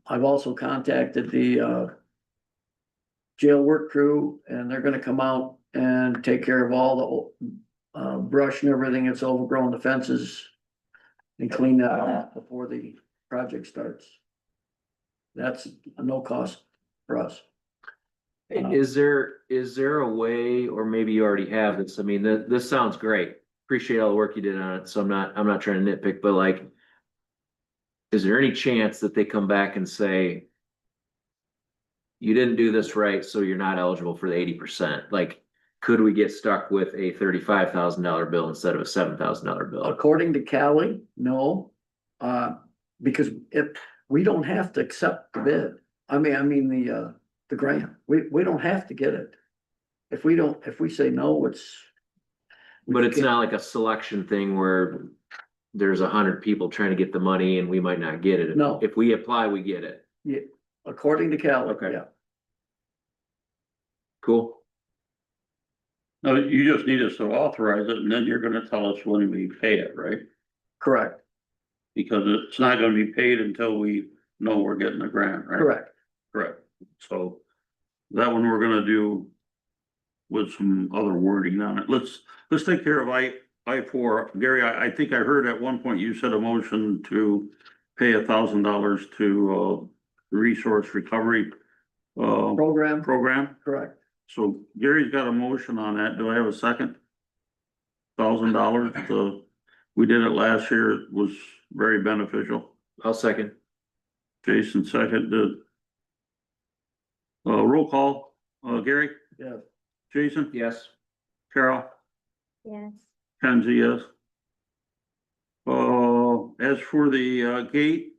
I've also contacted the jail work crew, and they're gonna come out and take care of all the brush and everything that's overgrown the fences and clean that up before the project starts. That's a no cost for us. Is there a way, or maybe you already have this, I mean, this sounds great. Appreciate all the work you did on it, so I'm not trying to nitpick, but like, is there any chance that they come back and say, you didn't do this right, so you're not eligible for the 80%? Like, could we get stuck with a $35,000 bill instead of a $7,000 bill? According to Cali, no, because if we don't have to accept the bid, I mean the grant, we don't have to get it. If we say no, But it's not like a selection thing where there's 100 people trying to get the money and we might not get it. No. If we apply, we get it. Yeah, according to Cali, Okay. yeah, Cool. No, you just need us to authorize it, and then you're gonna tell us when we pay it, right? correct, Because it's not gonna be paid until we know we're getting the grant, right? correct. Correct. So that one we're gonna do with some other wording on it. Let's take care of I-4. Gary, I think I heard at one point you said a motion to pay $1,000 to Resource Recovery. program, program. correct. So Gary's got a motion on that. Do I have a second? $1,000. We did it last year. It was very beneficial. I'll second. Jason seconded. Roll call, Gary, Yes. Jason, Yes. Carol, Yes. Kenzie, yes. As for the, gate,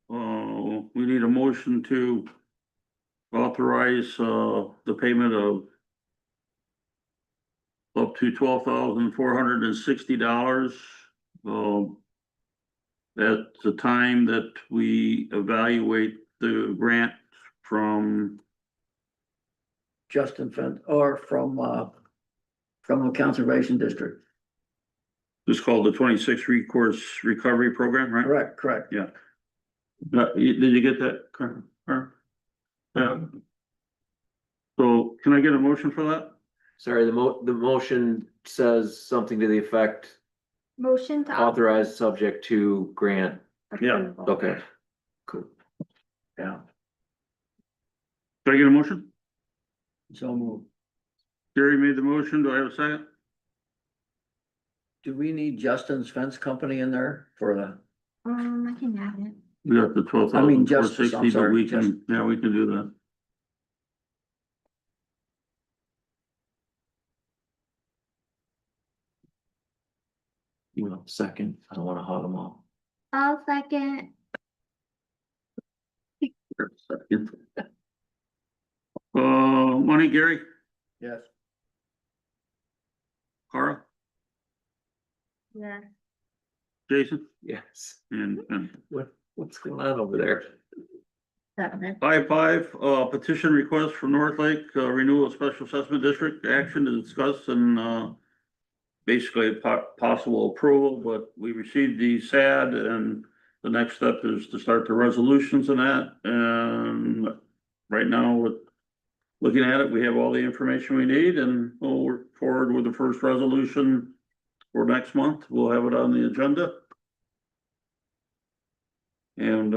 we need a motion to authorize, the payment of up to $12,460. At the time that we evaluate the grant from, Justin Fent, or from the Conservation District. it's called the 26 Recourse Recovery Program, right? Correct, correct. Yeah. Did you get that? Carl? Yeah. So can I get a motion for that? Sorry, the motion says something to the effect, Motion to. authorized subject to grant. Yeah. approval. Okay. Cool. Yeah, Can I get a motion? so move. Gary made the motion. Do I have a second? Do we need Justin's Fence Company in there for the, I can have it. We got the I mean, Justice, 12,460, I'm but sorry, we can, yeah, we can do that. You know, second, I don't wanna hog them all. I'll second. Money, Gary, yes, Carl, Yeah. Jason, Yes. and What's going on over there? 5, petition request from North Lake, renewal of special assessment district, action to discuss and, basically possible approval, but we received the SAD and the next step is to start the resolutions and that, and right now with looking at it, we have all the information we need and we'll work forward with the first resolution for next month. We'll have it on the agenda. And,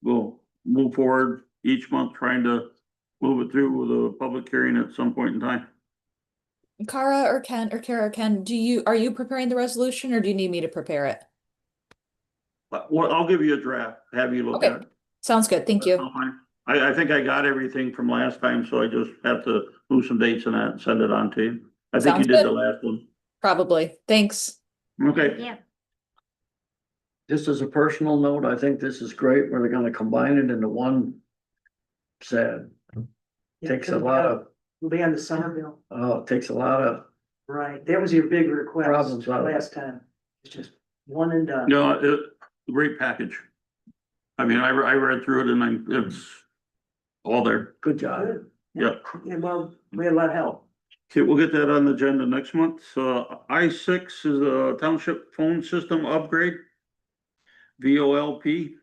we'll move forward each month trying to move it through with a public hearing at some point in time. Kara or Ken or Kara or Ken, are you preparing the resolution or do you need me to prepare it? But, well, I'll give you a draft, have you look at Okay, it. sounds good, thank you. That's fine. I think I got everything from last time, so I just have to move some dates in that and send it on to you. I think you Sounds did the good. last one. Probably, thanks. Okay, Yeah. just as a personal note, I think this is great, where they're gonna combine it into one SAD. Takes a lot of, Will be on the summer bill, it takes a lot of, right, that was your big request Problems out of it. last time, it's just one and done. no, great package. I mean, I read through it and it's all there. good job. Good. Yep. Yeah, well, we had a lot of help. Okay, we'll get that on the agenda next month. I6 is a township phone system upgrade. VOLP.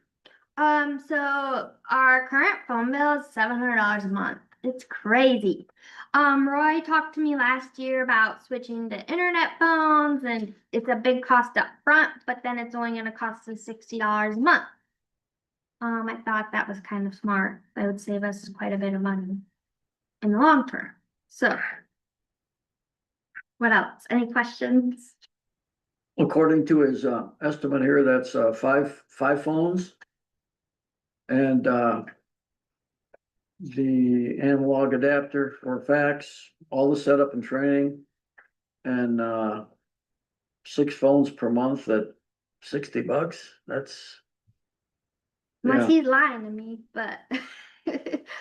So our current phone bill is $700 a month. It's crazy. Roy talked to me last year about switching to internet phones and it's a big cost up front, but then it's only gonna cost us $60 a month. I thought that was kind of smart. That would save us quite a bit of money in the long term. So what else? Any questions? According to his estimate here, that's five phones. And the analog adapter for fax, all the setup and training. And 6 phones per month at $60. That's, Unless yeah, he's lying to me, but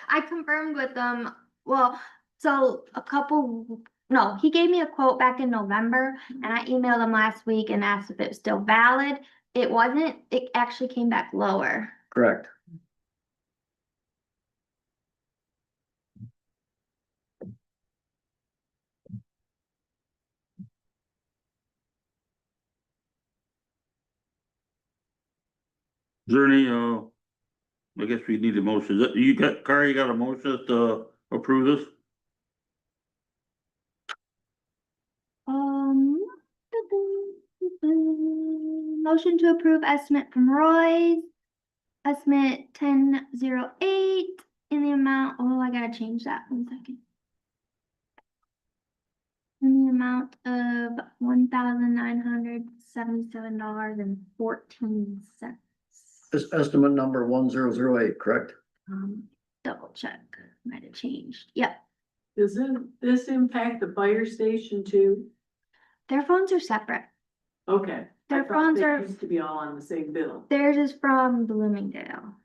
I confirmed with them. Well, so no, he gave me a quote back in November and I emailed him last week and asked if it was still valid. It wasn't, it actually came back lower. correct. Is there any, I guess we need a motion. You got, Carl, you got a motion to approve this? Motion to approve estimate from Roy's, estimate 1008, in the amount, oh, I gotta change that 1 second. In the amount of $1,977.14. This estimate number 1008, correct? Double check, might have changed. Yep, Doesn't this impact the fire station too? their phones are separate. Okay. I Their thought phones they are- Used to be all on the same bill. Theirs is from Bloomingdale.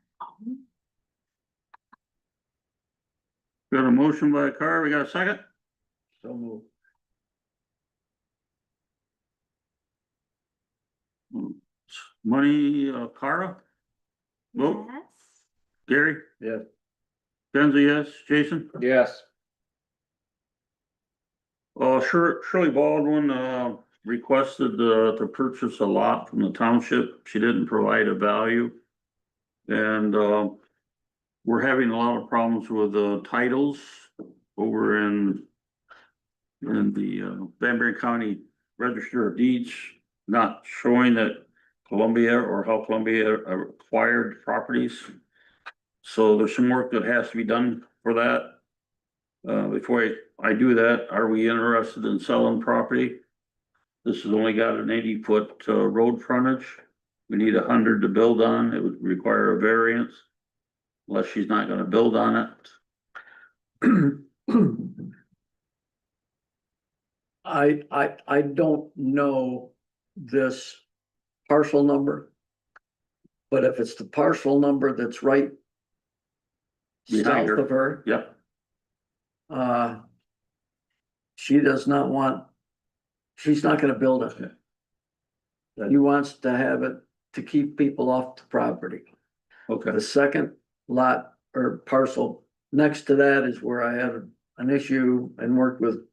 Got a motion by Carr, we got a second? So moved. Money, Cara? Vote. Yes. Gary? Yes. Benzie, yes. Jason? Yes. Shirley Baldwin, requested, to purchase a lot from the township. She didn't provide a value. And, we're having a lot of problems with, titles over in the, Van Buren County Register of Deeds, not showing that Columbia or how Columbia acquired properties. So there's some work that has to be done for that. Before I do that, are we interested in selling property? This has only got an 80-foot road frontage. We need 100 to build on. It would require a variance. Unless she's not gonna build on it. I don't know this parcel number. But if it's the parcel number that's right Behind south her. of her, Yep, she does not want, she's not gonna build it. He wants to have it to keep people off the property. okay. The second lot or parcel next to that is where I had an issue and worked with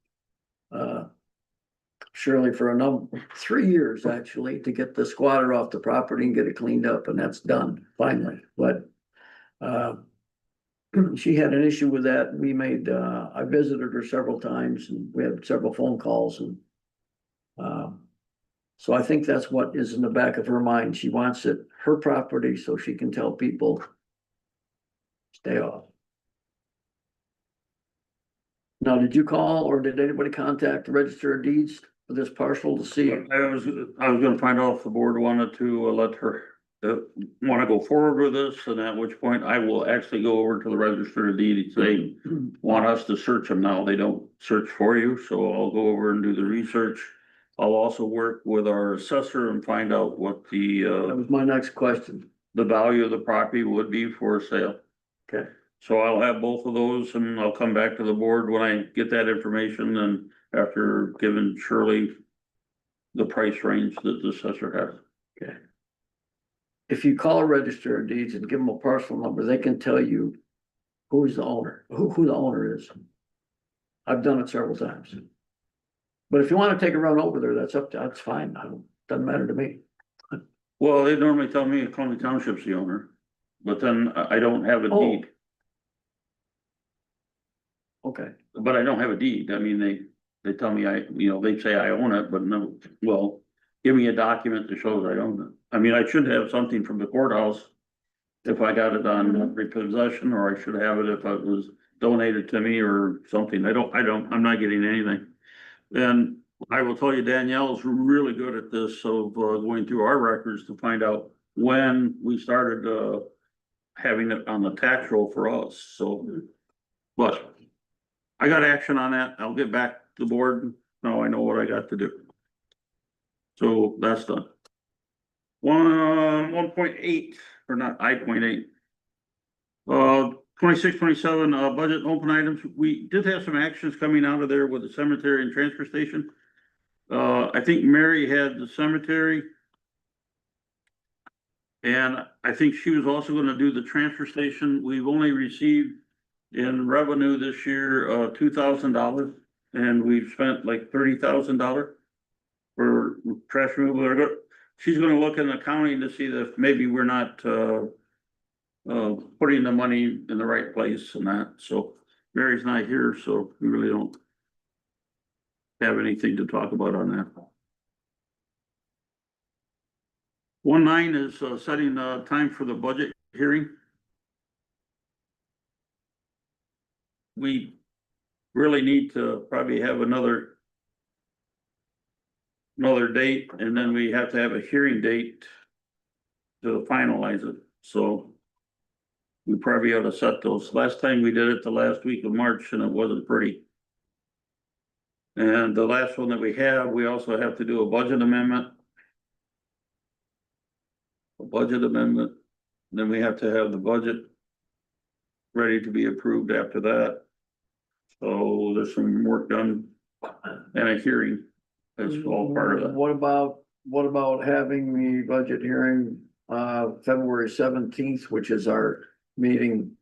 Shirley for 3 years actually to get the squatter off the property and get it cleaned up, and that's done finally, but she had an issue with that. We made, I visited her several times and we had several phone calls and so I think that's what is in the back of her mind. She wants it her property so she can tell people stay off. Now, did you call or did anybody contact the Register of Deeds for this parcel to see? I was gonna find out if the board wanted to let her, wanna go forward with this, and at which point I will actually go over to the Register of Deeds. They want us to search them now. They don't search for you, so I'll go over and do the research. I'll also work with our assessor and find out what That the was my next question. value of the property would be for sale. Okay. So I'll have both of those and I'll come back to the board when I get that information and after giving Shirley the price range that the assessor has. Okay. If you call a Register of Deeds and give them a parcel number, they can tell you who's the owner, who the owner is. I've done it several times. But if you wanna take a run over there, that's fine. Doesn't matter to me. Well, they normally tell me Columbia Township's the owner, but then I don't have a Oh. deed, Okay, but I don't have a deed. I mean, they tell me they say I own it, but no, well, give me a document that shows I own it. I mean, I should have something from the courthouse if I got it on repossession, or I should have it if it was donated to me or something. I'm not getting anything. And I will tell you, Danielle's really good at this, so going through our records to find out when we started having it on the tax roll for us, so. But I got action on that. I'll get back to the board. Now I know what I got to do. So that's done. 1.8, or not, I.8. 26, 27, budget open items. We did have some actions coming out of there with the cemetery and transfer station. I think Mary had the cemetery. And I think she was also gonna do the transfer station. We've only received in revenue this year, $2,000. And we've spent like $30,000 for trash removal. She's gonna look in accounting to see if maybe we're not, putting the money in the right place and that. So Mary's not here, so we really don't have anything to talk about on that. 1.9 is setting time for the budget hearing. we really need to probably have another date, and then we have to have a hearing date to finalize it, so we probably ought to set those. Last time we did it the last week of March, and it wasn't pretty. And the last one that we have, we also have to do a budget amendment. Then we have to have the budget ready to be approved after that. So there's some work done and a hearing. That's all part of that. What about having the budget hearing, February 17th, which is our meeting,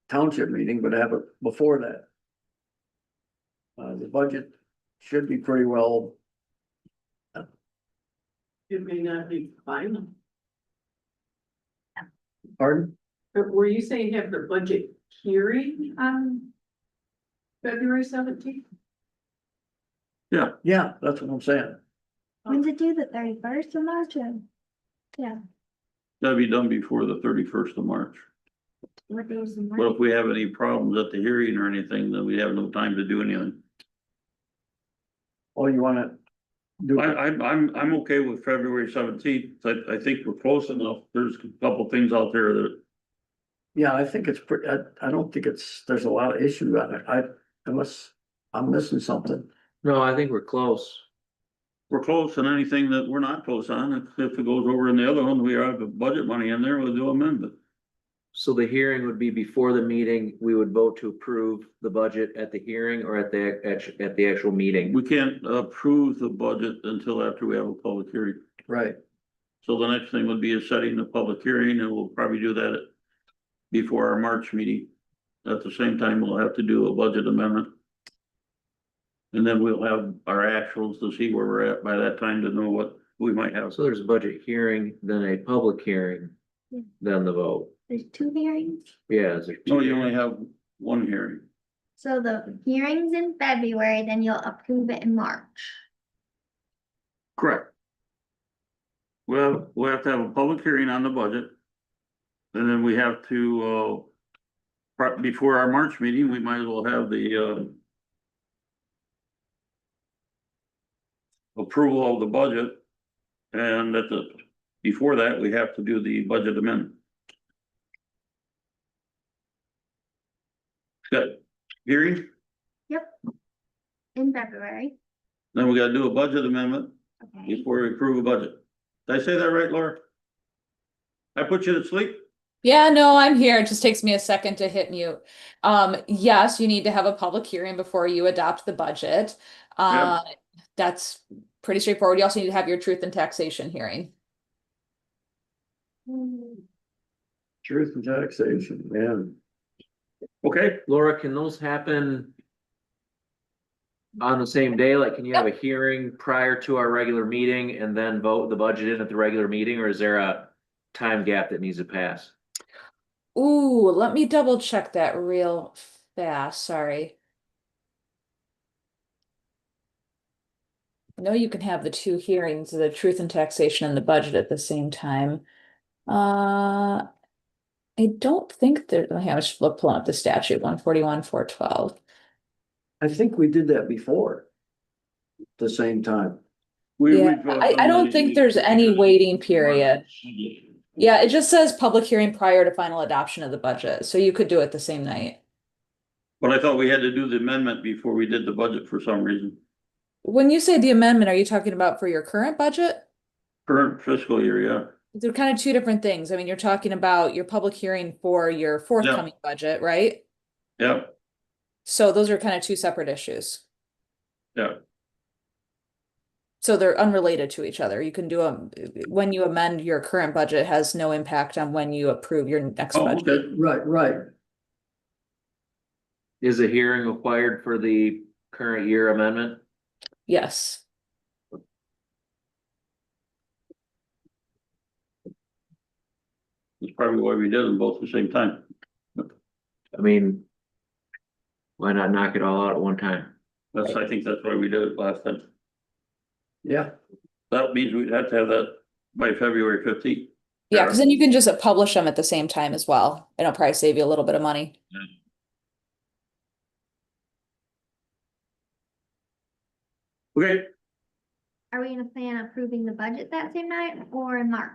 township meeting, but have it before that? The budget should be pretty well, It may not be final. pardon? But were you saying have the budget hearing on February 17th? Yeah, that's what I'm saying. When's it due, the 31st of March? Yeah, That'll be done before the 31st of March. what day is the But March? if we have any problems at the hearing or anything, then we have no time to do anything. Oh, you wanna do? I'm okay with February 17th. I think we're close enough. There's a couple things out there that, Yeah, I think it's pretty, I don't think there's a lot of issue on it. Unless I'm missing something. No, I think we're close. we're close, and anything that we're not close on, if it goes over in the other one, we have the budget money in there, we'll do amendment. So the hearing would be before the meeting, we would vote to approve the budget at the hearing or at the actual meeting? We can't approve the budget until after we have a public hearing. Right. So the next thing would be is setting the public hearing, and we'll probably do that before our March meeting. At the same time, we'll have to do a budget amendment. And then we'll have our actuals to see where we're at by that time to know what we might have. So there's a budget hearing, then a public hearing, Yeah. then the vote. There's 2 hearings. Yeah, is there No, two? you only have one hearing. So the hearing's in February, then you'll approve it in March. Correct. Well, we'll have to have a public hearing on the budget. And then we have to, before our March meeting, we might as well have the, approval of the budget. And before that, we have to do the budget amendment. Got hearing, In February, then we gotta do a budget amendment okay. before we approve a budget. Did I say that right, Laura? I put you to sleep? Yeah, no, I'm here. It just takes me a second to hit mute. Yes, you need to have a public hearing before you adopt the budget. Yeah. That's pretty straightforward. You also need to have your truth and taxation hearing. Truth and taxation, man. Okay, Laura, can those happen on the same day? Like, can you have a hearing prior to our regular meeting and then vote the budget in at the regular meeting, or is there a time gap that needs to pass? Ooh, let me double check that real fast. Sorry. I know you can have the 2 hearings, the truth and taxation and the budget at the same time. I don't think there, I was pulling up the statute, 141-412. I think we did that before. At the same time. Yeah, I don't think there's any waiting period. Yeah, it just says public hearing prior to final adoption of the budget, so you could do it the same night. but I thought we had to do the amendment before we did the budget for some reason. When you say the amendment, are you talking about for your current budget? Current fiscal year, yeah. They're kind of 2 different things. I mean, you're talking about your public hearing for your forthcoming budget, right? Yep, So those are kind of 2 separate issues. yeah. So they're unrelated to each other. You can do them when you amend your current budget, it has no impact on when you approve your next Oh, budget. okay. Right. Is a hearing required for the current year amendment? Yes. That's probably why we did them both at the same time. I mean, why not knock it all out at one time? I think that's why we did it last time. Yeah. That means we'd have to have that by February 15th. Yeah, because then you can just publish them at the same time as well. It'll probably save you a little bit of money. Okay, Are we gonna plan on approving the budget that same night or in March?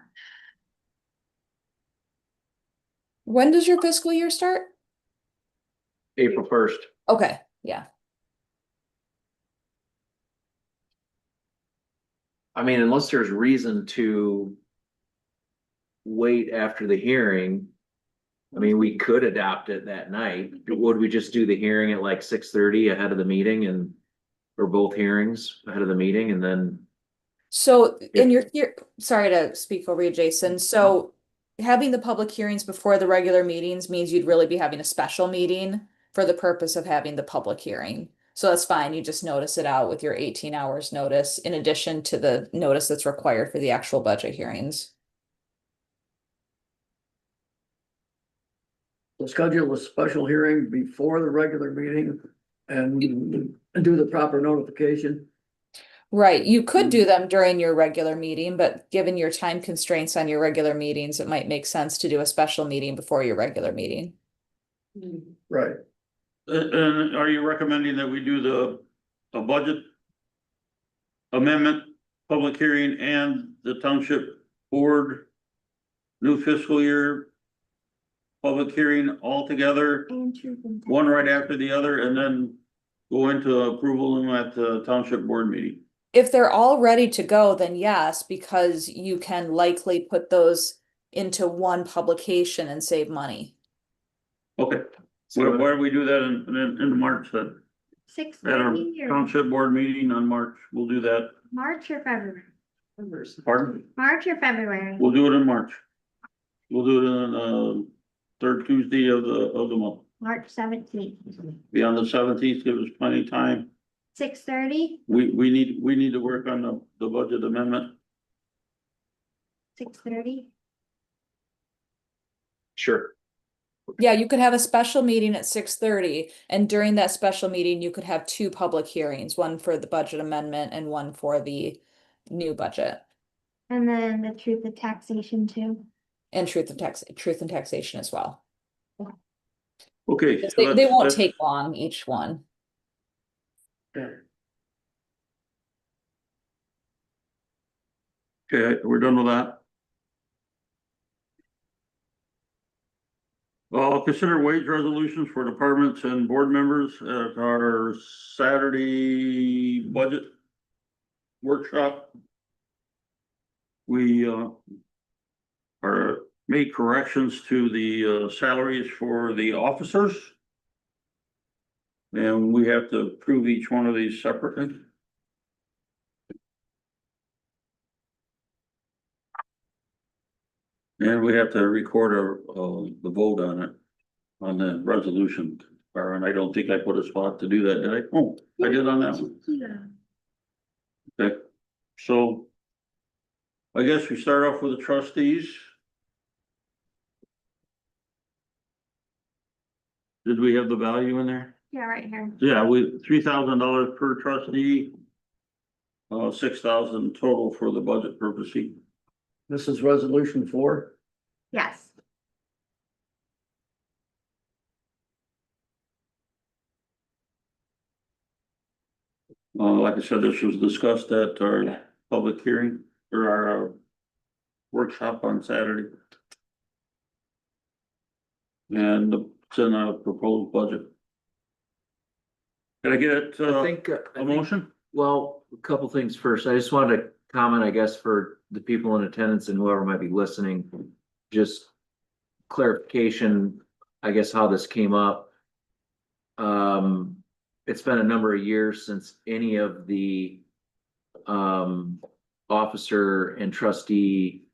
When does your fiscal year start? April 1st. Okay, yeah. I mean, unless there's reason to wait after the hearing. I mean, we could adopt it that night. Would we just do the hearing at like 6:30 ahead of the meeting and, or both hearings ahead of the meeting and then? So in your, sorry to speak over you, Jason. So having the public hearings before the regular meetings means you'd really be having a special meeting for the purpose of having the public hearing. So that's fine. You just notice it out with your 18 hours notice in addition to the notice that's required for the actual budget hearings. We'll schedule a special hearing before the regular meeting and do the proper notification. Right, you could do them during your regular meeting, but given your time constraints on your regular meetings, it might make sense to do a special meeting before your regular meeting. Right. and are you recommending that we do a budget amendment, public hearing and the township board new fiscal year public hearing all together, And truth and one right after the other, and then go into approval at the township board meeting? If they're all ready to go, then yes, because you can likely put those into one publication and save money. Okay, why don't we do that in March then? 6:30 or Township board meeting on March, we'll do that, March or February? pardon? March or February? We'll do it in March. We'll do it on, third Tuesday of the month. March 17th. Be on the 17th, give us plenty of time. 6:30, We need to work on the budget amendment. 6:30. Sure. Yeah, you could have a special meeting at 6:30, and during that special meeting, you could have two public hearings, one for the budget amendment and one for the new budget. And then the truth of taxation too. And truth and taxation as well. Okay. They let's- won't let's- take long, each one. Okay, we're done with that. Well, consider wage resolutions for departments and board members at our Saturday budget workshop. We are made corrections to the salaries for the officers. And we have to approve each one of these separately. And we have to record the vote on it, on the resolution, and I don't think I put a spot to do that, did I? Oh, I did on that one. Yeah. Okay, so. I guess we start off with the trustees. Did we have the value in there? Yeah, right here. Yeah, $3,000 per trustee. 6,000 total for the budget purpose. This is resolution 4. Yes. Like I said, this was discussed at our public hearing or our workshop on Saturday. And it's in a proposed budget. Can I get I think, a motion? well, a couple things first. I just wanted to comment, I guess, for the people in attendance and whoever might be listening. Just clarification, I guess, how this came up. It's been a number of years since any of the officer and trustee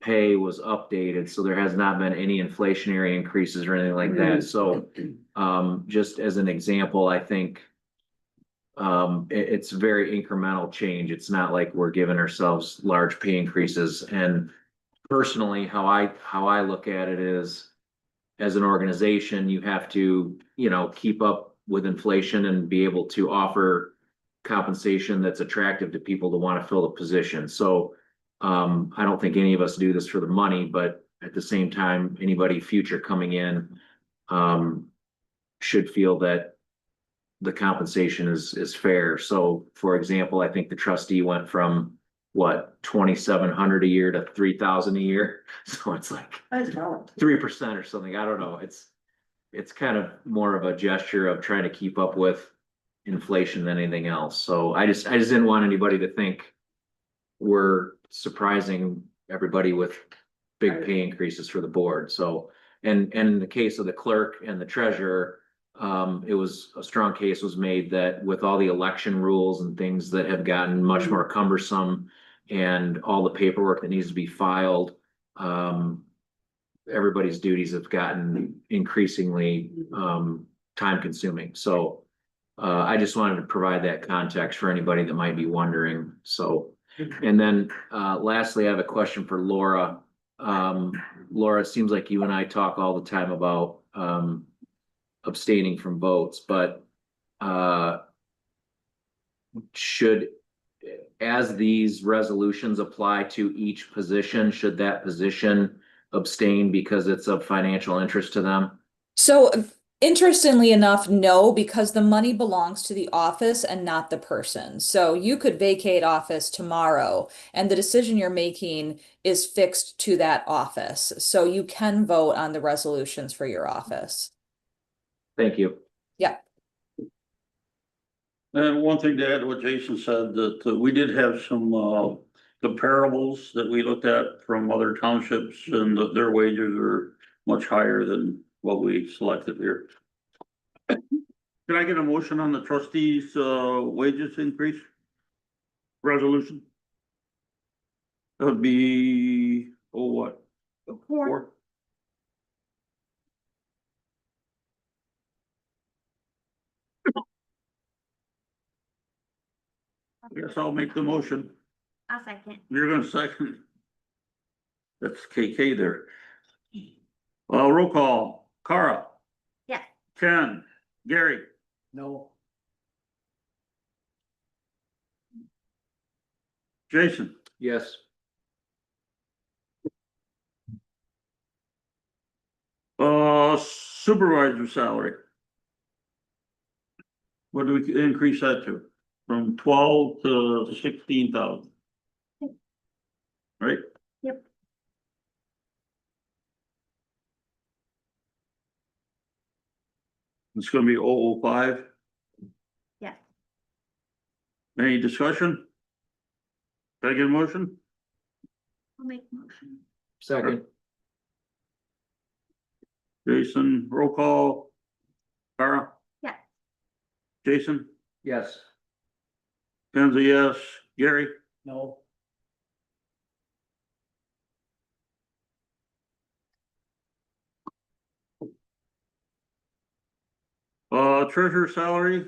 pay was updated, so there has not been any inflationary increases or anything like that. So just as an example, I think it's very incremental change. It's not like we're giving ourselves large pay increases. And personally, how I look at it is, as an organization, you have to, keep up with inflation and be able to offer compensation that's attractive to people to want to fill the position. So I don't think any of us do this for the money, but at the same time, anybody future coming in should feel that the compensation is fair. So for example, I think the trustee went from what, 2,700 a year to 3,000 a year. So it's like I don't. 3% or something. I don't know. It's kind of more of a gesture of trying to keep up with inflation than anything else. So I just didn't want anybody to think we're surprising everybody with big pay increases for the board. So, and in the case of the clerk and the treasurer, it was a strong case was made that with all the election rules and things that have gotten much more cumbersome and all the paperwork that needs to be filed, everybody's duties have gotten increasingly time consuming. So I just wanted to provide that context for anybody that might be wondering. So, and then lastly, I have a question for Laura. Laura, it seems like you and I talk all the time about abstaining from votes, but should, as these resolutions apply to each position, should that position abstain because it's of financial interest to them? So interestingly enough, no, because the money belongs to the office and not the person. So you could vacate office tomorrow and the decision you're making is fixed to that office. So you can vote on the resolutions for your office. Thank you. Yeah. And one thing to add to what Jason said, that we did have some comparables that we looked at from other townships, and their wages are much higher than what we selected here. Can I get a motion on the trustees' wages increase resolution? That would be, what? Four? I guess I'll make the motion. I'll second. You're gonna second. That's KK there. Roll call. Cara, Yes. Ken, Gary, No, Jason, Yes. supervisor salary. What do we increase that to? From 12 to 16,000? Right? Yep. It's gonna be 005. Yes. Any discussion? Can I get a motion? I'll make a motion. Second. Jason, roll call. Cara, Yes. Jason, Yes. Ken's a yes, Gary, no, treasurer salary.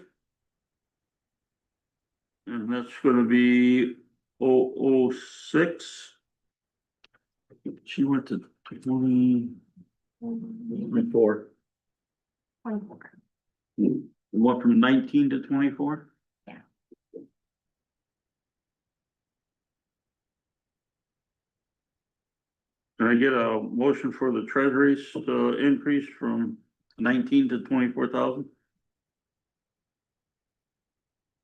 And that's gonna be 006. She went to 24. 24. What, from 19 to 24? Yeah. Can I get a motion for the treasuries to increase from 19 to 24,000?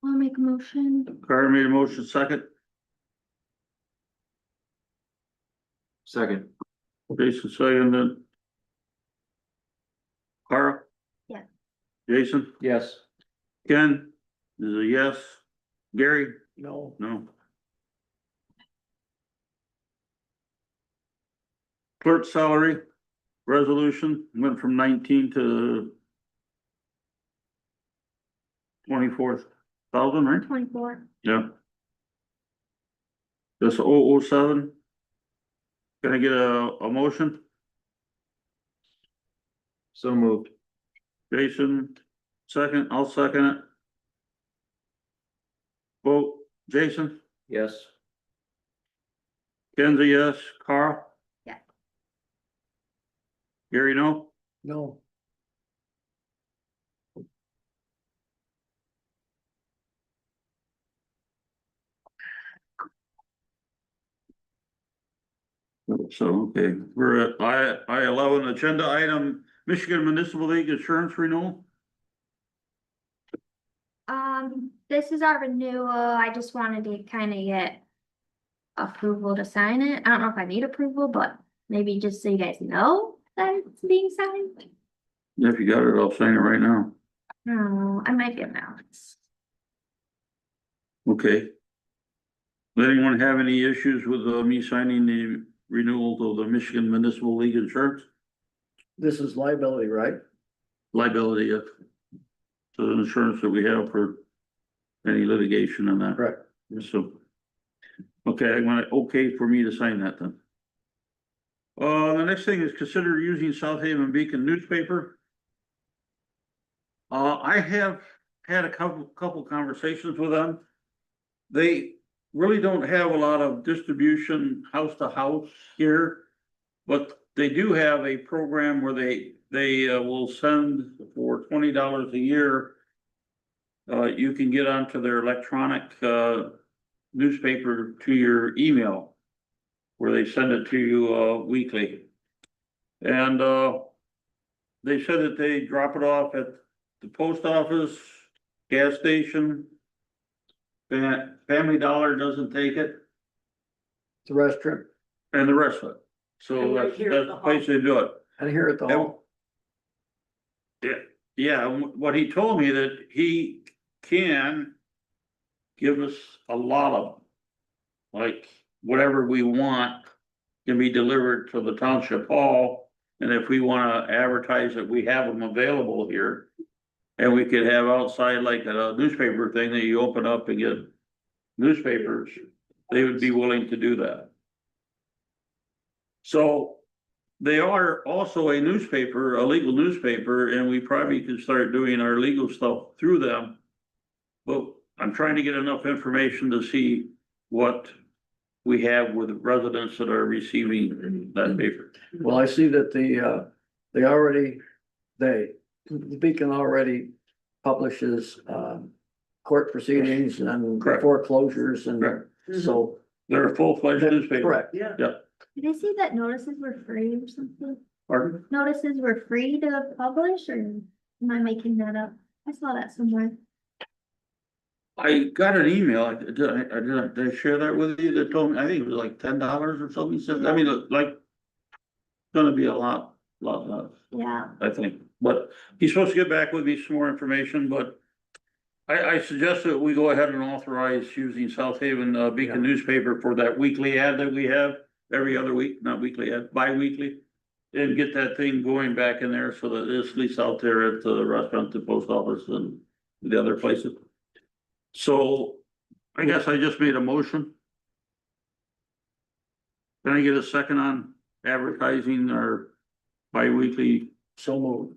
I'll make a motion. Carter made a motion, second. Second. Jason seconded. Cara? Yes. Jason? Yes. Ken is a yes. Gary? no, No. Clerk salary resolution went from 19 to 24,000, right? 24. Yeah. This 007. Can I get a motion? So moved. Jason, second, I'll second it. Vote, Jason, Yes. Ken's a yes, Carl? Yes. Gary, no? no. So, okay, we're at I-11 agenda item, Michigan Municipal League Insurance Renewal. this is our renewal. I just wanted to kind of get approval to sign it. I don't know if I need approval, but maybe just so you guys know that it's being signed. If you got it, I'll sign it right now. No, I might be a mouse. Okay. Does anyone have any issues with me signing the renewal of the Michigan Municipal League Insurance? This is liability, right? Liability, yes. So the insurance that we have for any litigation and that. Correct. So. Okay, I'm gonna, okay for me to sign that then. The next thing is consider using South Haven Beacon newspaper. I have had a couple conversations with them. They really don't have a lot of distribution house to house here. But they do have a program where they will send for $20 a year. You can get onto their electronic newspaper to your email, where they send it to you weekly. And they said that they drop it off at the post office, gas station. Family Dollar doesn't take it, The restaurant, and the rest of it. So And right that's here at the the place they do it. and here at the hall. Yeah, what he told me that he can give us a lot of them. Like, whatever we want can be delivered to the township hall. And if we wanna advertise that we have them available here. And we could have outside like a newspaper thing that you open up and get newspapers, they would be willing to do that. So they are also a newspaper, a legal newspaper, and we probably could start doing our legal stuff through them. But I'm trying to get enough information to see what we have with residents that are receiving that paper. Well, I see that the Beacon already publishes, court proceedings and Correct. foreclosures and Correct. so. They're a full-fledged newspaper. Correct. Yeah. Did I see that notices were free or something? Pardon? Notices were free to publish, or am I making that up? I saw that somewhere. I got an email, did I share that with you, that told me, I think it was like $10 or something, said, I mean, like. Gonna be a lot less, Yeah. I think, but he's supposed to get back with me some more information, but. I suggest that we go ahead and authorize using South Haven Beacon newspaper for that weekly ad that we have every other week, not weekly ad, bi-weekly. And get that thing going back in there so that it's at least out there at the restaurant, the post office and the other places. So I guess I just made a motion. Can I get a second on advertising our bi-weekly? So moved.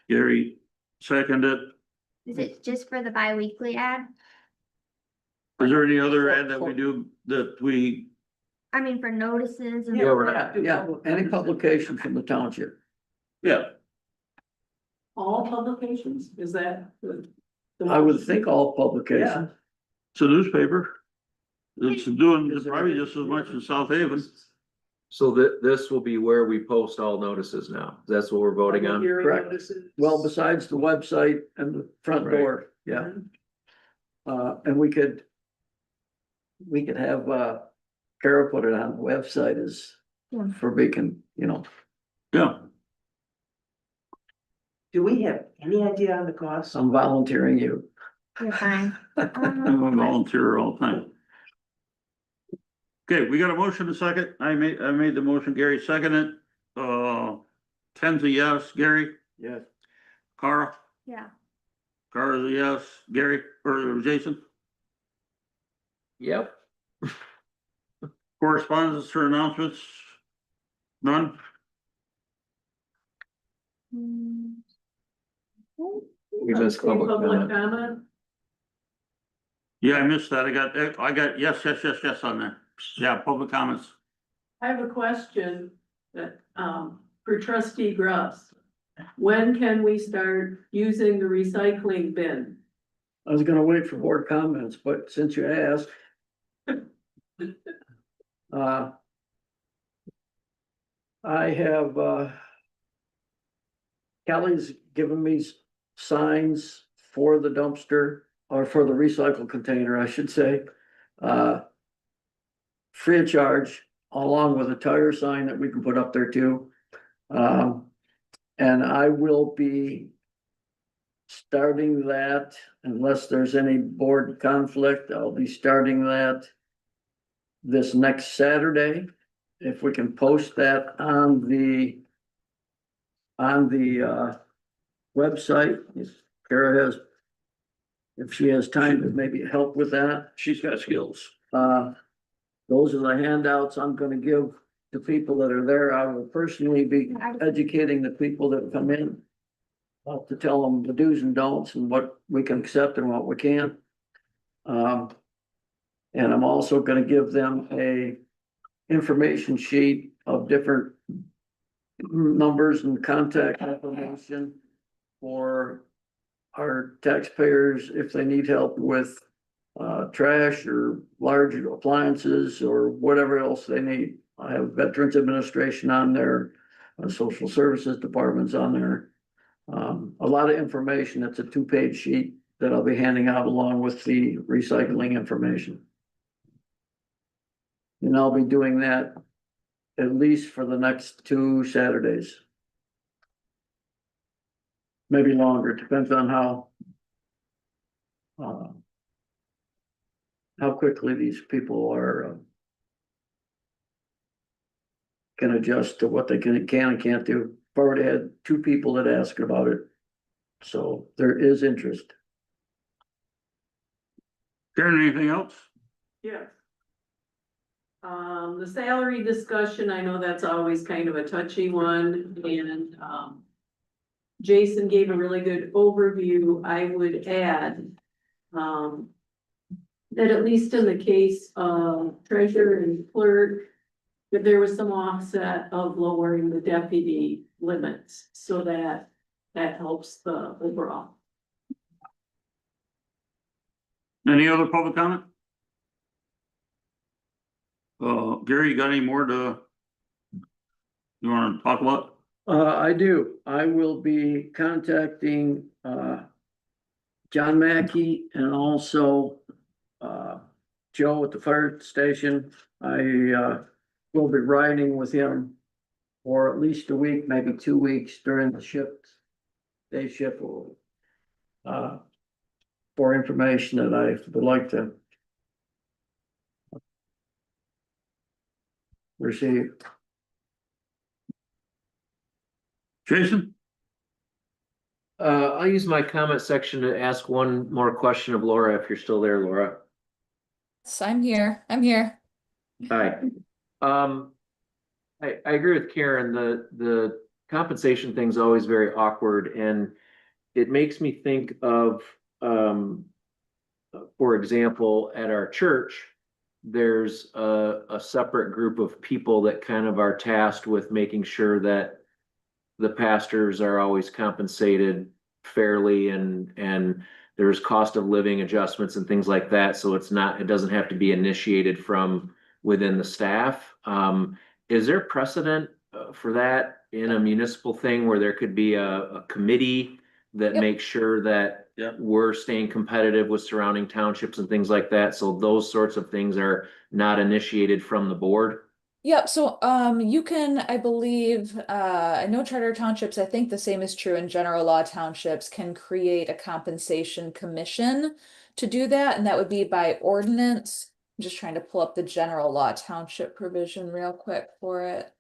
Gary seconded. Is it just for the bi-weekly ad? Is there any other ad that we do that we, I mean, for notices and. Yeah, we're not- Yeah, any publication from the township. yeah, All publications, is that? I would think all publications. it's a newspaper. It's doing Is there- probably just as much as South Haven. So this will be where we post all notices now. That's what we're voting on. Correct. Well, besides the website and the front Right. door, yeah. And we could have, Carol put it on the website as Yeah. for Beacon, you know. Yeah, Do we have any idea on the cost? I'm volunteering you. You're fine. I'm a volunteer all the time. Okay, we got a motion to second. I made the motion, Gary seconded. Ken's a yes, Gary, Yes. Carl, Yeah. Carl's a yes, Gary, or Jason. Yep. Correspondence or announcements? None? Mm. We missed public comment. comment? Yeah, I missed that. I got yes on there. Yeah, public comments. I have a question that, for trustee Grubbs. When can we start using the recycling bin? I was gonna wait for board comments, but since you asked. I have, Kelly's given me signs for the dumpster or for the recycle container, I should say. uh, Free of charge, along with a tire sign that we can put up there too. And I will be starting that unless there's any board conflict. I'll be starting that this next Saturday. If we can post that on the website, if Kara has, if she has time to maybe help with that. She's got skills. Those are the handouts I'm gonna give to people that are there. I will personally be educating the people that come in. To tell them the do's and don'ts and what we can accept and what we can't. And I'm also gonna give them a information sheet of different numbers and contact information for our taxpayers if they need help with trash or large appliances or whatever else they need. I have Veterans Administration on there, Social Services Department's on there. A lot of information. It's a 2-page sheet that I'll be handing out along with the recycling information. And I'll be doing that at least for the next 2 Saturdays. Maybe longer, depends on how quickly these people are can adjust to what they can and can't do. I've already had 2 people that ask about it. So there is interest. Karen, anything else? Yes. The salary discussion, I know that's always kind of a touchy one, and, Jason gave a really good overview. I would add, that at least in the case of treasurer and clerk, that there was some offset of lowering the deputy limits, so that helps the overall. Any other public comment? Gary, you got any more you wanna talk about? I do. I will be contacting John Mackey and also Joe at the fire station. I will be riding with him for at least a week, maybe 2 weeks during the day shift. For information that I would like to receive. Jason? I'll use my comment section to ask one more question of Laura, if you're still there, Laura. So I'm here. Hi. I agree with Karen, the compensation thing's always very awkward, and it makes me think of, for example, at our church, there's a separate group of people that kind of are tasked with making sure that the pastors are always compensated fairly, and there's cost of living adjustments and things like that. So it doesn't have to be initiated from within the staff. Is there precedent for that in a municipal thing where there could be a committee that Yep. makes sure that we're staying competitive with surrounding townships and things like that? So those sorts of things are not initiated from the board? Yep, so you can, I believe, I know charter townships, I think the same is true in general law townships, can create a compensation commission to do that, and that would be by ordinance. I'm just trying to pull up the general law township provision real quick for it.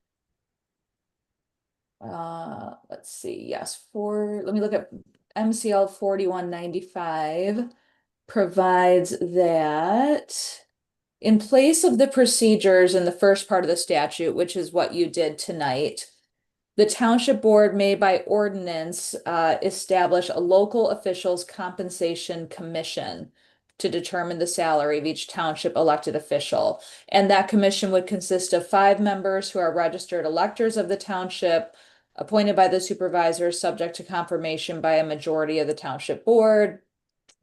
Let's see, yes, let me look at MCL 4195 provides that in place of the procedures in the first part of the statute, which is what you did tonight, the township board may by ordinance establish a local officials compensation commission to determine the salary of each township elected official. And that commission would consist of 5 members who are registered electors of the township, appointed by the supervisor, subject to confirmation by a majority of the township board.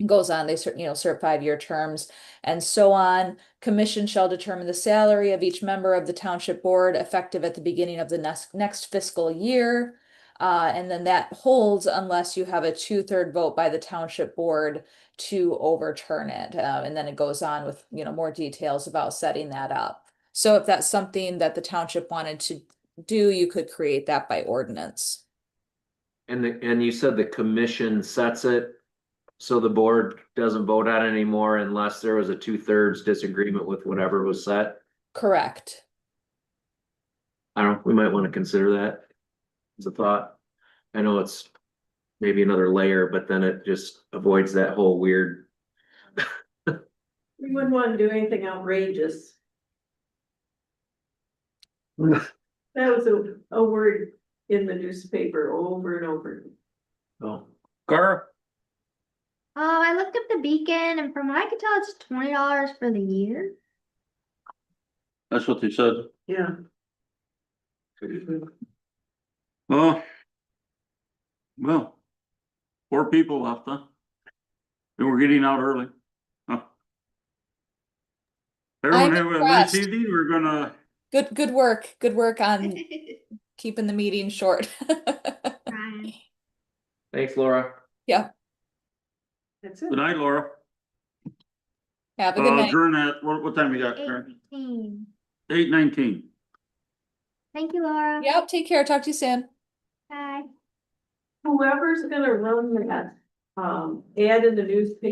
It goes on, they serve 5-year terms and so on. Commission shall determine the salary of each member of the township board effective at the beginning of the next fiscal year. And then that holds unless you have a 2/3 vote by the township board to overturn it. And then it goes on with, more details about setting that up. So if that's something that the township wanted to do, you could create that by ordinance. And you said the commission sets it, so the board doesn't vote on it anymore unless there was a 2/3 disagreement with whatever was set? Correct. I don't know, we might wanna consider that as a thought. I know it's maybe another layer, but then it just avoids that whole weird. We wouldn't want to do anything outrageous. That was a word in the newspaper over and over. Oh, Gar, I looked up the Beacon and from what I could tell, it's $20 for the year. that's what they said. Yeah. Oh. Well. 4 people left, huh? And we're getting out early. Huh. Everyone have a nice impressed. evening. We're gonna, Good work. Good work on keeping the meeting short. Ryan. thanks, Laura. That's it. good night, Laura. Have a good night. Adjourn at, what time we got, Karen? 8:15. 8:19. Thank you, Laura. Yep, take care. Talk to you soon. Bye. Whoever's gonna run that, ad in the newspaper.